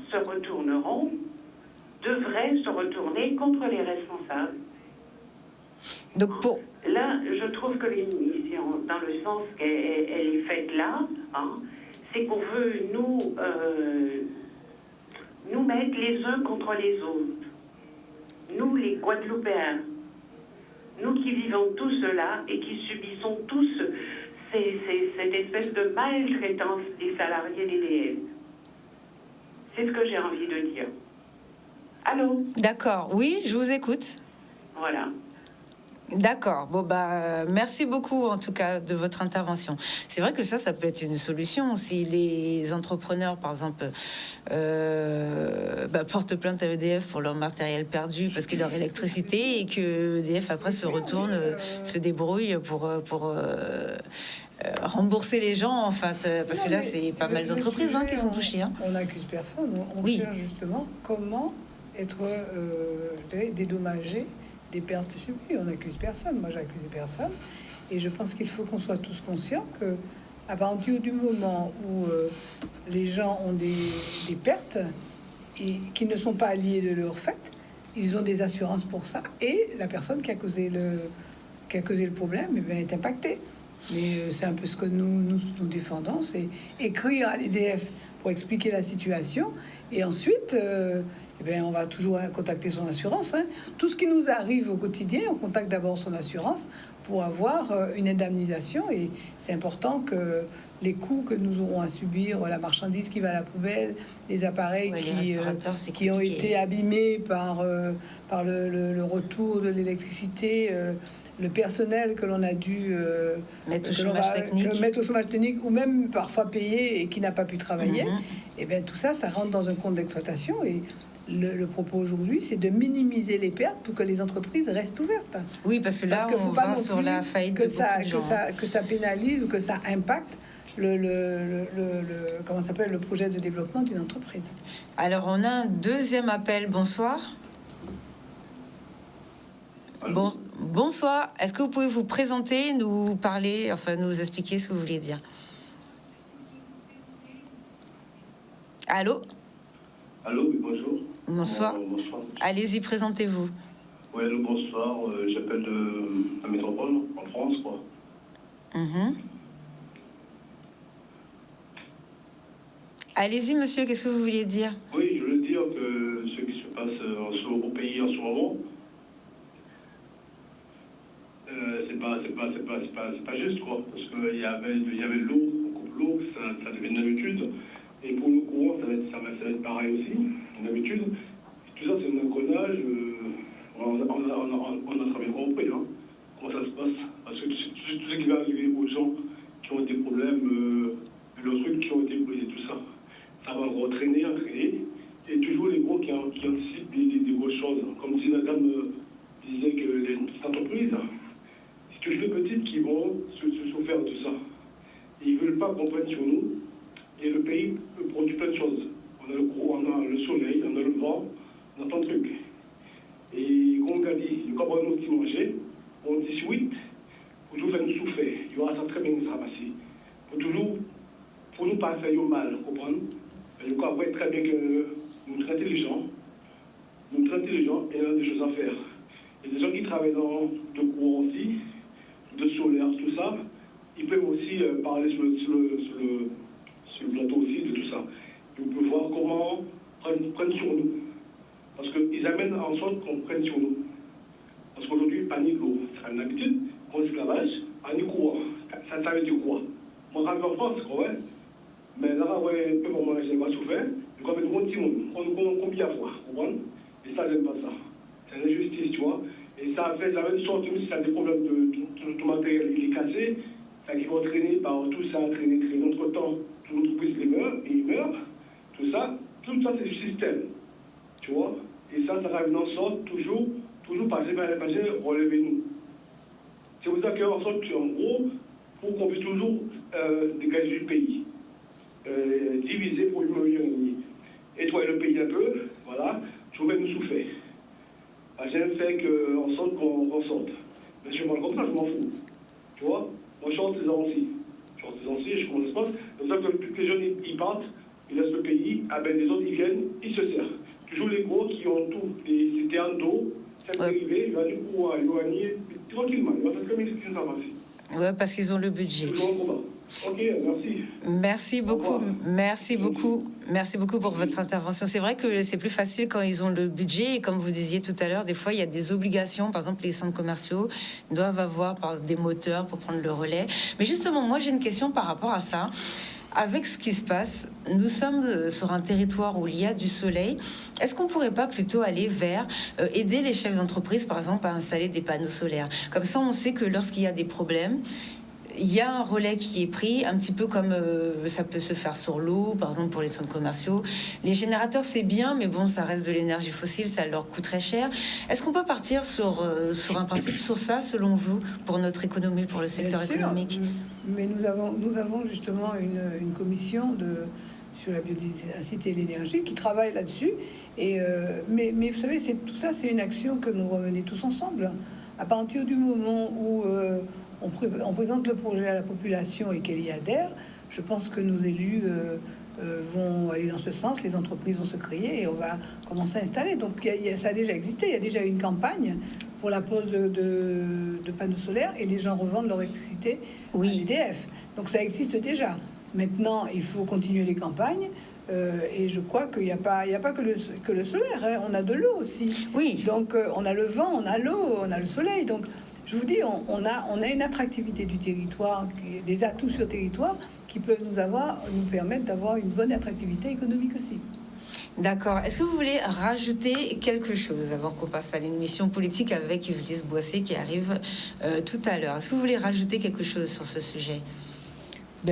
devraient se retourner contre les responsables. Donc, Là, je trouve que l'émission, dans le sens qu'elle est faite là, hein, c'est qu'on veut nous mettre les uns contre les autres. Nous, les Guadeloupéens, nous qui vivons tous cela et qui subissons tous cette espèce de maltraitance des salariés d'EDF. C'est ce que j'ai envie de dire. Allô? D'accord, oui, je vous écoute. Voilà. D'accord. Bon, merci beaucoup, en tout cas, de votre intervention. C'est vrai que ça peut être une solution. Si les entrepreneurs, par exemple, portent plainte à EDF pour leur matériel perdu parce que leur électricité et que EDF, après, se retourne, se débrouille pour rembourser les gens, en fait. Parce que là, c'est pas mal d'entreprises qui sont touchées. On n'accuse personne. On cherche justement comment être dédommagé des pertes subies. On n'accuse personne. Moi, j'accuse personne. Et je pense qu'il faut qu'on soit tous conscients que à partir du moment où les gens ont des pertes et qui ne sont pas liées de leur fait, ils ont des assurances pour ça. Et la personne qui a causé le problème eh bien, est impactée. Mais c'est un peu ce que nous défendons, c'est écrire à l'IDF pour expliquer la situation. Et ensuite, eh bien, on va toujours contacter son assurance. Hein. Tout ce qui nous arrive au quotidien, on contacte d'abord son assurance pour avoir une indemnisation. Et c'est important que les coûts que nous aurons à subir, la marchandise qui va à la poubelle, les appareils qui ont été abîmés par le retour de l'électricité, le personnel que l'on a dû mettre au chômage technique ou même parfois payer et qui n'a pas pu travailler, et bien tout ça, ça rentre dans un compte d'exploitation. Et le propos aujourd'hui, c'est de minimiser les pertes pour que les entreprises restent ouvertes. Oui, parce que là, on va sur la faillite de beaucoup de gens. Que ça pénalise ou que ça impacte comment s'appelle, le projet de développement d'une entreprise. Alors, on a un deuxième appel. Bonsoir. Bonsoir. Est-ce que vous pouvez vous présenter, nous parler, enfin nous expliquer ce que vous voulez dire? Allô? Allô, oui, bonjour. Bonsoir. Bonsoir. Allez-y, présentez-vous. Oui, allô, bonsoir. J'appelle de la métropole, en France, quoi. Allez-y, monsieur, qu'est-ce que vous vouliez dire? Oui, je voulais dire que ce qui se passe au pays en ce moment, c'est pas juste, quoi. Parce qu'il y avait l'eau, on coupe l'eau, ça devient une habitude. Et pour le courant, ça va être pareil aussi, une habitude. Tout ça, c'est un engrenage. On a très bien compris, hein, comment ça se passe. Parce que tout ce qui va arriver aux gens qui ont des problèmes, le truc qui ont été brisés, tout ça, ça va entraîner. Et toujours les gros qui anticipent des grosses choses. Comme si la dame disait que les petites entreprises, c'est toujours les petites qui vont se souffrir de tout ça. Ils ne veulent pas qu'on prenne sur nous. Et le pays produit plein de choses. On a le soleil, on a le vent, on a plein de trucs. Et comme on a dit, le carbone qui mangeait, on dit oui, pour toujours faire nous souffrir. Il y aura ça très bien qui sera passé. Pour nous pas faire mal, comprendre. Je crois très bien que nous sommes intelligents. Nous sommes intelligents et on a des choses à faire. Il y a des gens qui travaillent dans le courant aussi, de solaire, tout ça. Ils peuvent aussi parler sur le plateau aussi de tout ça. Et on peut voir comment prendre sur nous. Parce qu'ils amènent en sorte qu'on prenne sur nous. Parce qu'aujourd'hui, panique l'eau, c'est une habitude. Pour l'esclavage, panique quoi? Ça veut dire quoi? Moi, j'arrive en France, ouais. Mais là, ouais, peu pour moi, j'ai pas souffert. Je crois que nous continuons combien de fois, vous comprenez? Et ça, j'aime pas ça. C'est une injustice, tu vois. Et ça fait une sorte, même si ça a des problèmes de matériel qui est cassé, ça qui va entraîner par tout ça, entraîner. Entre-temps, toute l'entreprise les meurt, et ils meurent. Tout ça, c'est du système. Tu vois? Et ça arrive en sorte, toujours passer par les pages, relevez-nous. C'est pour ça qu'en sorte, en gros, pour qu'on puisse toujours dégager le pays. Diviser pour une meilleure ennemi. Étoiler le pays un peu, voilà, je vais nous souffrir. J'aime faire en sorte qu'on ressorte. Mais je m'en comme ça, je m'en fous. Tu vois? Moi, je suis artisan aussi. Je suis artisan aussi, je sais comment ça se passe. C'est pour ça que les jeunes, ils partent, ils laissent le pays, ah ben les autres, ils viennent, ils se servent. Toujours les gros qui ont tout, les citernes d'eau, ça peut arriver, il va du coup éloigner tranquillement. Il va faire comme il s'en va aussi. Ouais, parce qu'ils ont le budget. Toujours en combat. Ok, merci. Merci beaucoup, merci beaucoup pour votre intervention. C'est vrai que c'est plus facile quand ils ont le budget et comme vous disiez tout à l'heure, des fois il y a des obligations. Par exemple, les centres commerciaux doivent avoir des moteurs pour prendre le relais. Mais justement, moi j'ai une question par rapport à ça. Avec ce qui se passe, nous sommes sur un territoire où il y a du soleil. Est-ce qu'on pourrait pas plutôt aller vers aider les chefs d'entreprise, par exemple, à installer des panneaux solaires? Comme ça, on sait que lorsqu'il y a des problèmes, il y a un relais qui est pris, un petit peu comme ça peut se faire sur l'eau, par exemple pour les centres commerciaux. Les générateurs, c'est bien, mais bon, ça reste de l'énergie fossile, ça leur coûte très cher. Est-ce qu'on peut partir sur un principe sur ça, selon vous, pour notre économie, pour le secteur économique? Mais nous avons justement une commission sur la biodiversité et l'énergie, qui travaillent là-dessus. Mais vous savez, tout ça, c'est une action que nous devons mener tous ensemble. À partir du moment où on présente le projet à la population et qu'elle y adhère, je pense que nos élus vont aller dans ce sens, les entreprises vont se créer et on va commencer à installer. Donc ça a déjà existé, il y a déjà une campagne pour la pose de panneaux solaires et les gens revendent leur électricité à l'EDF. Donc ça existe déjà. Maintenant, il faut continuer les campagnes. Et je crois qu'il n'y a pas que le solaire, hein. On a de l'eau aussi. Oui. Donc on a le vent, on a l'eau, on a le soleil. Donc je vous dis, on a une attractivité du territoire, des atouts sur le territoire qui peuvent nous permettre d'avoir une bonne attractivité économique aussi. D'accord. Est-ce que vous voulez rajouter quelque chose avant qu'on passe à l'émission politique avec Ulysse Boissé qui arrive tout à l'heure? Est-ce que vous voulez rajouter quelque chose sur ce sujet?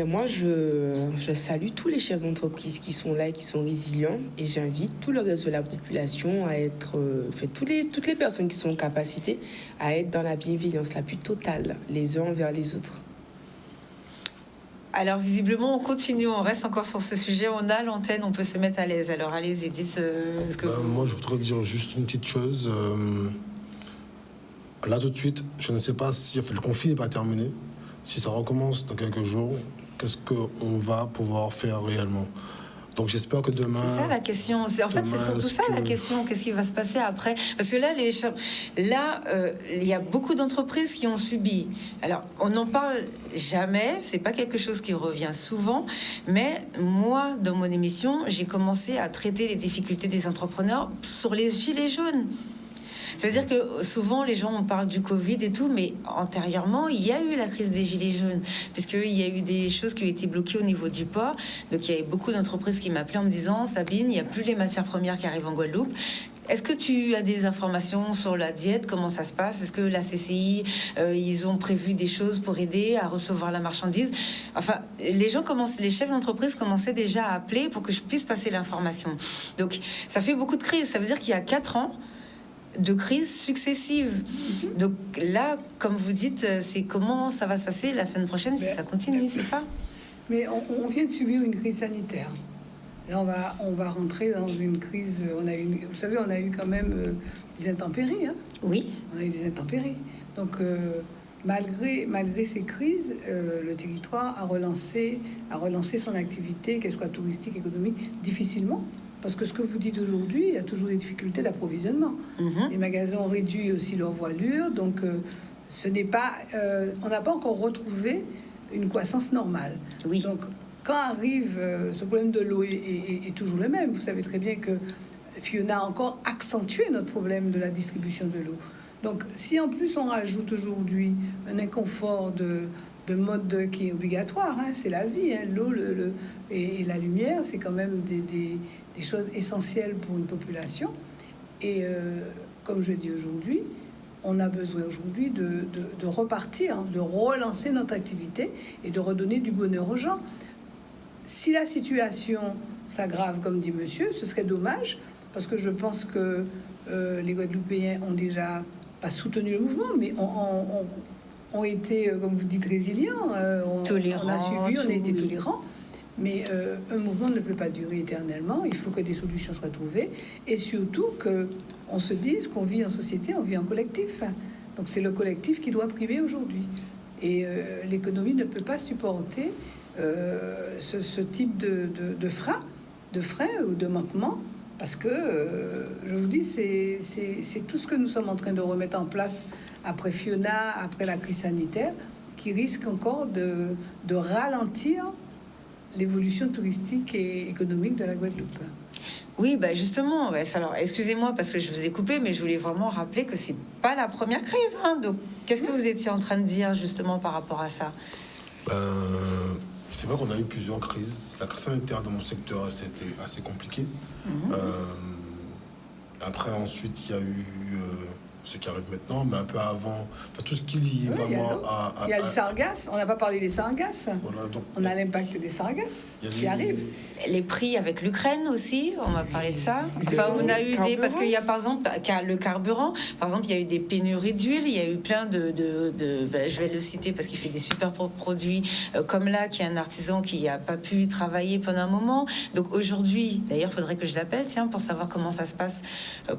Moi, je salue tous les chefs d'entreprise qui sont là et qui sont résilients. Et j'invite tout le reste de la population à être... toutes les personnes qui sont en capacité à être dans la bienveillance la plus totale, les uns envers les autres. Alors, visiblement, on continue, on reste encore sur ce sujet. On a l'antenne, on peut se mettre à l'aise. Alors, allez-y, dites ce que vous... Moi, je voudrais dire juste une petite chose. Là, tout de suite, je ne sais pas si le conflit n'est pas terminé. Si ça recommence dans quelques jours, qu'est-ce qu'on va pouvoir faire réellement? Donc j'espère que demain... C'est ça la question. C'est surtout ça la question. Qu'est-ce qui va se passer après? Parce que là, il y a beaucoup d'entreprises qui ont subi. Alors, on n'en parle jamais. C'est pas quelque chose qui revient souvent. Mais moi, dans mon émission, j'ai commencé à traiter les difficultés des entrepreneurs sur les gilets jaunes. C'est-à-dire que souvent, les gens, on parle du Covid et tout, mais antérieurement, il y a eu la crise des Gilets jaunes, puisqu'il y a eu des choses qui ont été bloquées au niveau du port. Donc, il y avait beaucoup d'entreprises qui m'appelaient en me disant « Sabine, il n'y a plus les matières premières qui arrivent en Guadeloupe. Est-ce que tu as des informations sur la diète? Comment ça se passe? Est-ce que la CCI, ils ont prévu des choses pour aider à recevoir la marchandise ?» Enfin, les chefs d'entreprise commençaient déjà à appeler pour que je puisse passer l'information. Donc, ça fait beaucoup de crises. Ça veut dire qu'il y a 4 ans, de crises successives. Donc là, comme vous dites, c'est comment ça va se passer la semaine prochaine si ça continue, c'est ça? Mais on vient de subir une crise sanitaire. Là, on va rentrer dans une crise. Vous savez, on a eu quand même des intempéries. Hein. Oui. On a eu des intempéries. Donc, malgré ces crises, le territoire a relancé son activité, qu'elle soit touristique, économique, difficilement. Parce que ce que vous dites aujourd'hui, il y a toujours des difficultés d'approvisionnement. Les magasins ont réduit aussi leur voilure, donc on n'a pas encore retrouvé une croissance normale. Oui. Donc, quand arrive ce problème de l'eau est toujours le même. Vous savez très bien que Fiona a encore accentué notre problème de la distribution de l'eau. Donc, si en plus on rajoute aujourd'hui un inconfort de mode qui est obligatoire, hein, c'est la vie, hein, l'eau et la lumière, c'est quand même des choses essentielles pour une population. Et comme je dis aujourd'hui, on a besoin aujourd'hui de repartir, hein, de relancer notre activité et de redonner du bonheur aux gens. Si la situation s'aggrave, comme dit monsieur, ce serait dommage, parce que je pense que les Guadeloupéens ont déjà pas soutenu le mouvement, mais ont été, comme vous dites, résilients. Tolérants. On a suivi, on a été tolérants. Mais un mouvement ne peut pas durer éternellement. Il faut que des solutions soient trouvées. Et surtout qu'on se dise qu'on vit en société, on vit en collectif. Donc c'est le collectif qui doit primer aujourd'hui. Et l'économie ne peut pas supporter ce type de frein ou de manquement. Parce que, je vous dis, c'est tout ce que nous sommes en train de remettre en place après Fiona, après la crise sanitaire, qui risque encore de ralentir l'évolution touristique et économique de la Guadeloupe. Oui, bah justement, alors excusez-moi parce que je vous ai coupé, mais je voulais vraiment rappeler que c'est pas la première crise. Hein, donc, qu'est-ce que vous étiez en train de dire justement par rapport à ça? C'est vrai qu'on a eu plusieurs crises. La crise sanitaire dans mon secteur, c'était assez compliqué. Après, ensuite, il y a eu ce qui arrive maintenant, mais un peu avant, enfin, tout ce qui est lié vraiment à... Il y a le sargasse, on n'a pas parlé des sargasses. Voilà, donc, On a l'impact des sargasses qui arrivent. Les prix avec l'Ukraine aussi, on va parler de ça. C'est Enfin, on a le eu carburant. parce qu'il y a par exemple le carburant. Par exemple, il y a eu des pénuries d'huile. Il y a eu plein je vais le citer parce qu'il fait des super produits, comme là, qui est un artisan qui n'a pas pu travailler pendant un moment. Donc aujourd'hui, d'ailleurs, il faudrait que je l'appelle, tiens, pour savoir comment ça se passe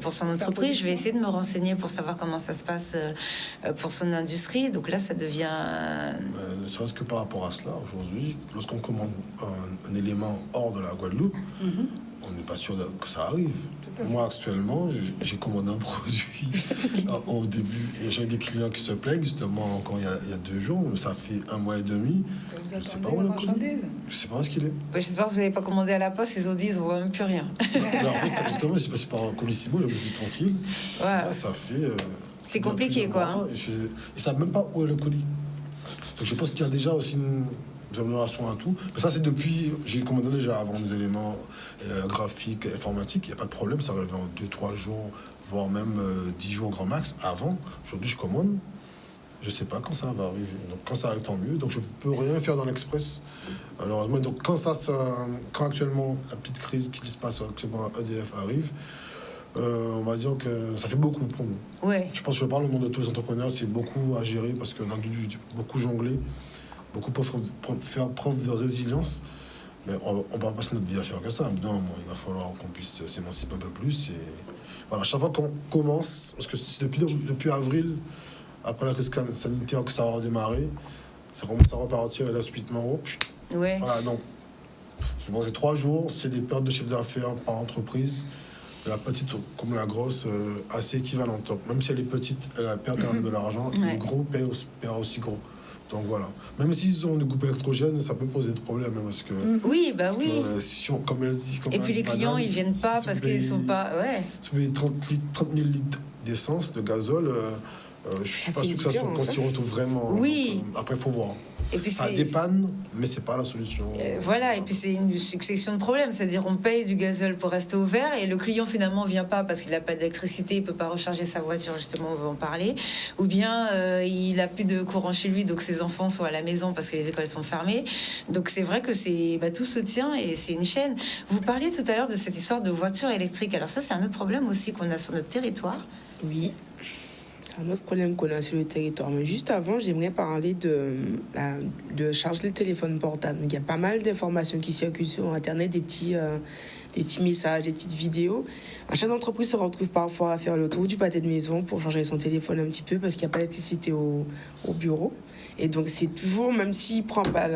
pour son entreprise. Je vais essayer de me renseigner pour savoir comment ça se passe pour son industrie. Donc là, ça devient... ne serait-ce que par rapport à cela, aujourd'hui, lorsqu'on commande un élément hors de la Guadeloupe, on n'est pas sûr que ça arrive. Moi, actuellement, j'ai commandé un produit au début. Et j'ai des clients qui se plaignent, justement, encore il y a 2 jours. Ça fait 1 mois et demi. Je ne sais pas où le colis. Je ne sais pas ce qu'il est. J'espère que vous n'avez pas commandé à la poste. Ils ont dit, ils ne voient même plus rien. Alors, en fait, justement, je suis passé par un Colissimo, je me suis dit tranquille. Ouais. Là, ça fait... c'est compliqué, quoi. Mois, et ils ne savent même pas où est le colis. Donc, je pense qu'il y a déjà aussi des améliorations à tout. Mais ça, c'est depuis... J'ai commandé déjà avant des éléments graphiques, informatiques. Il n'y a pas de problème. Ça arrive en 2-3 jours, voire même 10 jours grand max. Avant, aujourd'hui, je commande. Je ne sais pas quand ça va arriver. Donc, quand ça arrive, tant mieux. Donc, je ne peux rien faire dans l'express. Malheureusement, donc, quand actuellement, la petite crise qui se passe actuellement à EDF arrive, on va dire que ça fait beaucoup pour nous. Ouais. Je pense que je parle au nom de tous les entrepreneurs, c'est beaucoup à gérer parce qu'on a dû beaucoup jongler, beaucoup pour faire preuve de résilience. Mais on ne va pas passer notre vie à faire que ça. Non, il va falloir qu'on puisse s'émanciper un peu plus. Et voilà, chaque fois qu'on commence, parce que c'est depuis avril, après la crise sanitaire, que ça va redémarrer, ça commence à repartir et là, subitement, Ouais. voilà, donc, c'est 3 jours, c'est des pertes de chiffre d'affaires par entreprise. La petite comme la grosse, assez équivalente. Donc, même si elle est petite, elle perd quand même de l'argent. Ouais. Les gros perdent aussi gros. Donc voilà. Même s'ils ont des groupes électrogènes, ça peut poser des problèmes. Parce que, Oui, bah parce oui. que, si on, comme elle dit, Et puis les clients, ils viennent pas parce qu'ils sont pas... Ouais. Si vous payez 30 000 litres d'essence, de gazole, je suis pas sûr que ça soit qu'on s'y retrouve vraiment. Oui. Donc, après, il faut voir. Et puis Ça dépanne, mais c'est pas la solution. Voilà, et puis c'est une succession de problèmes, c'est-à-dire on paye du gazole pour rester ouvert et le client finalement vient pas parce qu'il n'a pas d'électricité, il peut pas recharger sa voiture, justement on va en parler, ou bien il a plus de courant chez lui, donc ses enfants sont à la maison parce que les écoles sont fermées. Donc c'est vrai que tout se tient et c'est une chaîne. Vous parliez tout à l'heure de cette histoire de voiture électrique, alors ça c'est un autre problème aussi qu'on a sur notre territoire. Oui, c'est un autre problème qu'on a sur le territoire. Mais juste avant, j'aimerais parler de charger le téléphone portable. Il y a pas mal d'informations qui circulent sur Internet, des petits messages, des petites vidéos. Un chef d'entreprise se retrouve parfois à faire le tour du pâté de maison pour charger son téléphone un petit peu parce qu'il n'y a pas d'électricité au bureau. Et donc, c'est toujours, même s'il prend pas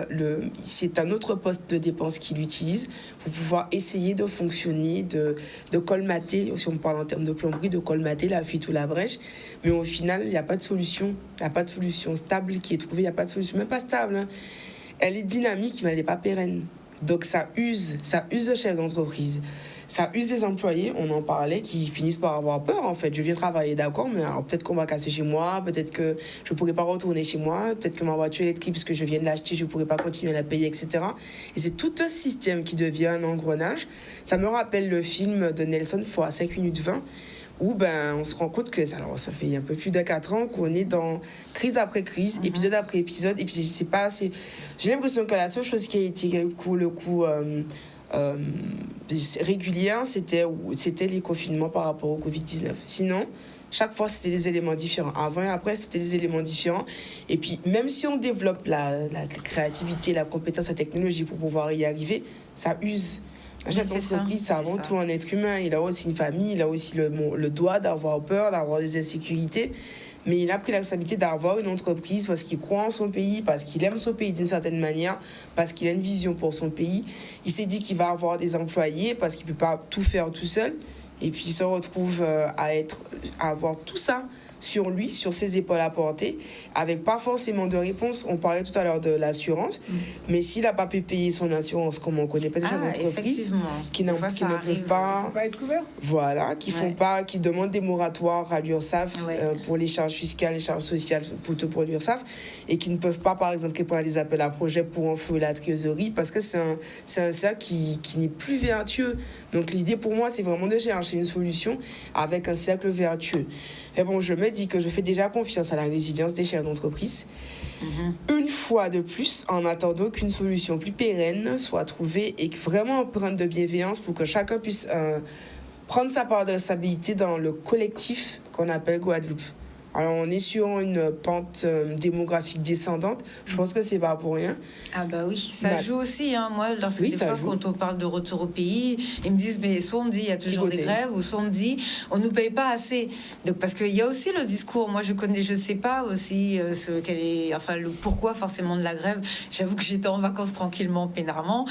c'est un autre poste de dépense qu'il utilise pour pouvoir essayer de fonctionner, de colmater, si on parle en termes de plomberie, de colmater la fuite ou la brèche. Mais au final, il n'y a pas de solution. Il n'y a pas de solution stable qui est trouvée. Il n'y a pas de solution, même pas stable. Hein. Elle est dynamique, mais elle n'est pas pérenne. Donc, ça use le chef d'entreprise. Ça use les employés, on en parlait, qui finissent par avoir peur, en fait. Je viens travailler, d'accord, mais alors peut-être qu'on va casser chez moi, peut-être que je ne pourrai pas retourner chez moi, peut-être que ma voiture électrique, puisque je viens de l'acheter, je ne pourrai pas continuer à la payer, etc. Et c'est tout un système qui devient un engrenage. Ça me rappelle le film de Nelson, fois 5 minutes 20, où on se rend compte que ça fait un peu plus de 4 ans qu'on est dans crise après crise, épisode après épisode, et puis c'est pas assez... J'ai l'impression que la seule chose qui a été régulière, c'était les confinements par rapport au Covid-19. Sinon, chaque fois, c'était des éléments différents. Avant et après, c'était des éléments différents. Et puis, même si on développe la créativité, la compétence, la technologie pour pouvoir y arriver, ça use. Chaque entreprise, c'est avant tout un être humain. Il a aussi une famille, il a aussi le droit d'avoir peur, d'avoir des insécurités. Mais il a pris la responsabilité d'avoir une entreprise parce qu'il croit en son pays, parce qu'il aime son pays d'une certaine manière, parce qu'il a une vision pour son pays. Il s'est dit qu'il va avoir des employés parce qu'il ne peut pas tout faire tout seul. Et puis il se retrouve à avoir tout ça sur lui, sur ses épaules à porter, avec pas forcément de réponse. On parlait tout à l'heure de l'assurance, mais s'il n'a pas pu payer son assurance, comme on connaît pas déjà d'entreprises qui ne peuvent pas être couverts. Voilà, qui demandent des moratoires à l'URSSAF pour les charges fiscales, les charges sociales pour l'URSSAF, et qui ne peuvent pas, par exemple, répondre à des appels à projets pour enflouer la trésorerie, parce que c'est un cercle qui n'est plus vertueux. Donc l'idée pour moi, c'est vraiment de chercher une solution avec un cercle vertueux. Et bon, je me dis que je fais déjà confiance à la résilience des chefs d'entreprise. Une fois de plus, en attendant qu'une solution plus pérenne soit trouvée et vraiment empreinte de bienveillance pour que chacun puisse prendre sa part de responsabilité dans le collectif qu'on appelle Guadeloupe. Alors, on est sur une pente démographique descendante. Je pense que c'est pas pour rien. Ah bah oui, ça joue aussi. Hein. Moi, des fois, quand on parle de retour au pays, ils me disent, mais soit on me dit il y a toujours des grèves, ou soit on me dit on nous paye pas assez. Donc, parce qu'il y a aussi le discours. Moi, je sais pas aussi le pourquoi forcément de la grève. J'avoue que j'étais en vacances tranquillement, peinarement,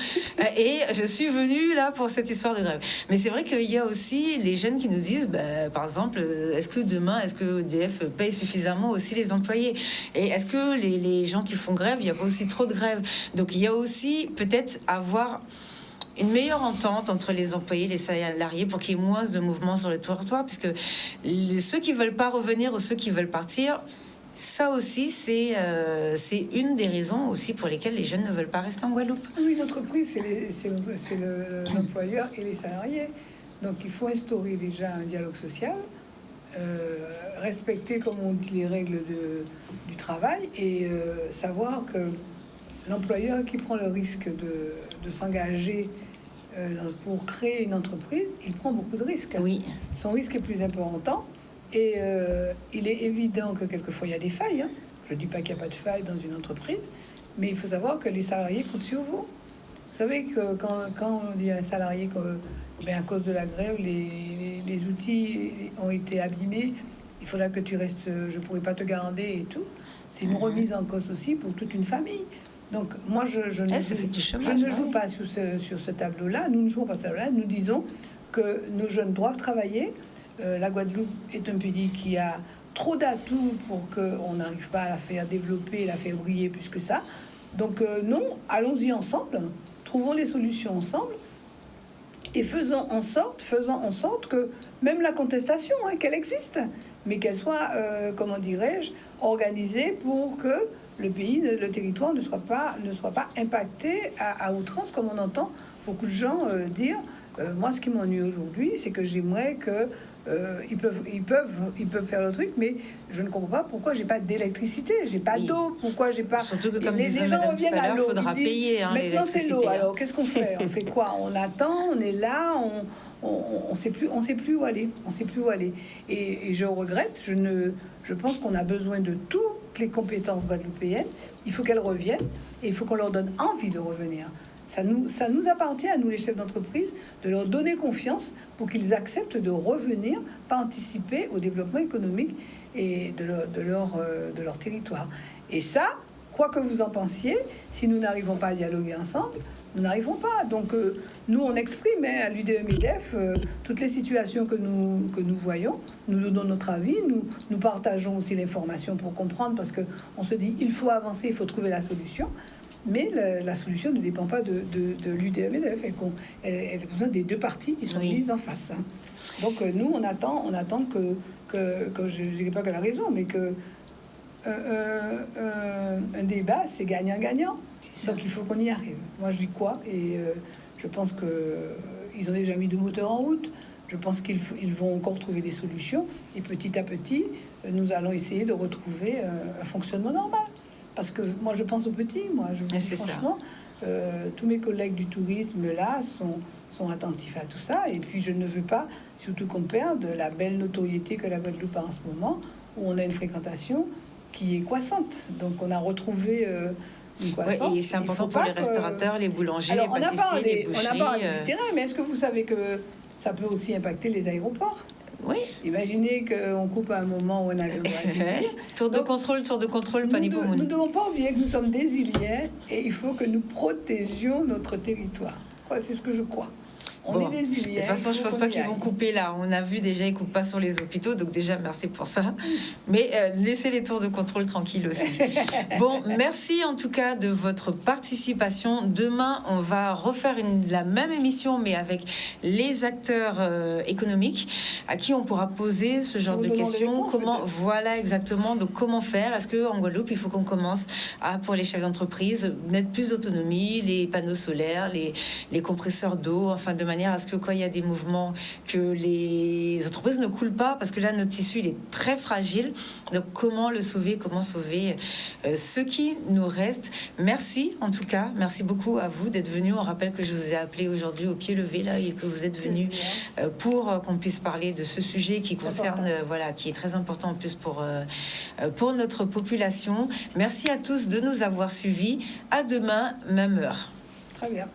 et je suis venue là pour cette histoire de grève. Mais c'est vrai qu'il y a aussi les jeunes qui nous disent, par exemple, est-ce que demain, EDF paye suffisamment aussi les employés, et est-ce que les gens qui font grève, il n'y a pas aussi trop de grève? Donc il y a aussi peut-être avoir une meilleure entente entre les employés et les salariés pour qu'il y ait moins de mouvements sur le territoire, puisque ceux qui veulent pas revenir ou ceux qui veulent partir, ça aussi c'est une des raisons aussi pour lesquelles les jeunes ne veulent pas rester en Guadeloupe. Oui, l'entreprise c'est l'employeur et les salariés, donc il faut instaurer déjà un dialogue social, respecter, comme on dit, les règles du travail, et savoir que l'employeur qui prend le risque de s'engager pour créer une entreprise, il prend beaucoup de risques. Oui. Son risque est plus important, et il est évident que quelquefois il y a des failles. Hein. Je ne dis pas qu'il n'y a pas de failles dans une entreprise, mais il faut savoir que les salariés comptent sur vous. Vous savez que quand on dit à un salarié que, à cause de la grève, les outils ont été abîmés, il faudra que tu restes, je ne pourrai pas te garder et tout. C'est une remise en cause aussi pour toute une famille. Donc moi, je ne joue pas sur ce tableau-là. Nous ne jouons pas sur ce tableau-là. Nous disons que nos jeunes doivent travailler. La Guadeloupe est un pays qui a trop d'atouts pour qu'on n'arrive pas à la faire développer, la faire briller plus que ça. Donc non, allons-y ensemble. Trouvons les solutions ensemble et faisons en sorte que même la contestation, qu'elle existe, mais qu'elle soit, organisée pour que le pays, le territoire ne soit pas impacté à outrance, comme on entend beaucoup de gens dire. Moi, ce qui m'ennuie aujourd'hui, c'est que j'aimerais que ils peuvent faire le truc, mais je ne comprends pas pourquoi j'ai pas d'électricité, j'ai pas d'eau, pourquoi j'ai pas. Surtout que comme les gens reviennent à l'eau, faudra payer. Maintenant c'est l'eau. Alors qu'est-ce qu'on fait? On fait quoi? On attend, on est là, on sait plus où aller. Et je regrette. Je pense qu'on a besoin de toutes les compétences guadeloupéennes. Il faut qu'elles reviennent et il faut qu'on leur donne envie de revenir. Ça nous appartient à nous, les chefs d'entreprise, de leur donner confiance pour qu'ils acceptent de revenir, participer au développement économique et de leur territoire. Et ça, quoi que vous en pensiez, si nous n'arrivons pas à dialoguer ensemble, nous n'arrivons pas. Donc, nous, on exprime à l'UDE-MEDEF toutes les situations que nous voyons. Nous donnons notre avis, nous partageons aussi l'information pour comprendre, parce qu'on se dit, il faut avancer, il faut trouver la solution. Mais la solution ne dépend pas de l'UDE-MEDEF, elle a besoin des deux parties qui sont mises en face. Donc nous, on attend que je ne dirais pas qu'elle a raison, mais que un débat, c'est gagnant-gagnant. Donc il faut qu'on y arrive. Moi, je dis quoi? Et je pense qu'ils ont déjà mis 2 moteurs en route. Je pense qu'ils vont encore trouver des solutions. Et petit à petit, nous allons essayer de retrouver un fonctionnement normal. Parce que moi, je pense aux petits. Moi, franchement, tous mes collègues du tourisme, là, sont attentifs à tout ça. Et puis, je ne veux pas, surtout qu'on perde la belle notoriété que la Guadeloupe a en ce moment, où on a une fréquentation qui est croissante. Donc, on a retrouvé une croissance. Et c'est important pour les restaurateurs, les boulangers, les pâtissiers, les boucheries. On a parlé du terrain, mais est-ce que vous savez que ça peut aussi impacter les aéroports? Oui. Imaginez qu'on coupe à un moment où un avion doit atterrir. Tour de contrôle, Nous ne devons pas oublier que nous sommes des Iliens et il faut que nous protégions notre territoire. C'est ce que je crois. On Bon, est des humains. de toute façon, je ne pense pas qu'ils vont couper là. On a vu déjà, ils ne coupent pas sur les hôpitaux. Donc déjà, merci pour ça. Mais laissez les tours de contrôle tranquilles aussi. Bon, merci en tout cas de votre participation. Demain, on va refaire la même émission, mais avec les acteurs économiques à qui on pourra poser ce genre de questions. Comment, voilà exactement, donc comment faire? Est-ce qu'en Guadeloupe, il faut qu'on commence à, pour les chefs d'entreprise, mettre plus d'autonomie, les panneaux solaires, les compresseurs d'eau, enfin de manière à ce que quand il y a des mouvements, que les entreprises ne coulent pas, parce que là, notre tissu, il est très fragile. Donc comment le sauver? Comment sauver ce qui nous reste? Merci en tout cas, merci beaucoup à vous d'être venus. On rappelle que je vous ai appelé aujourd'hui au pied levé là et que vous êtes venus pour qu'on puisse parler de ce sujet qui concerne, voilà, qui est très important en plus pour notre population. Merci à tous de nous avoir suivis. À demain, même heure. Très bien.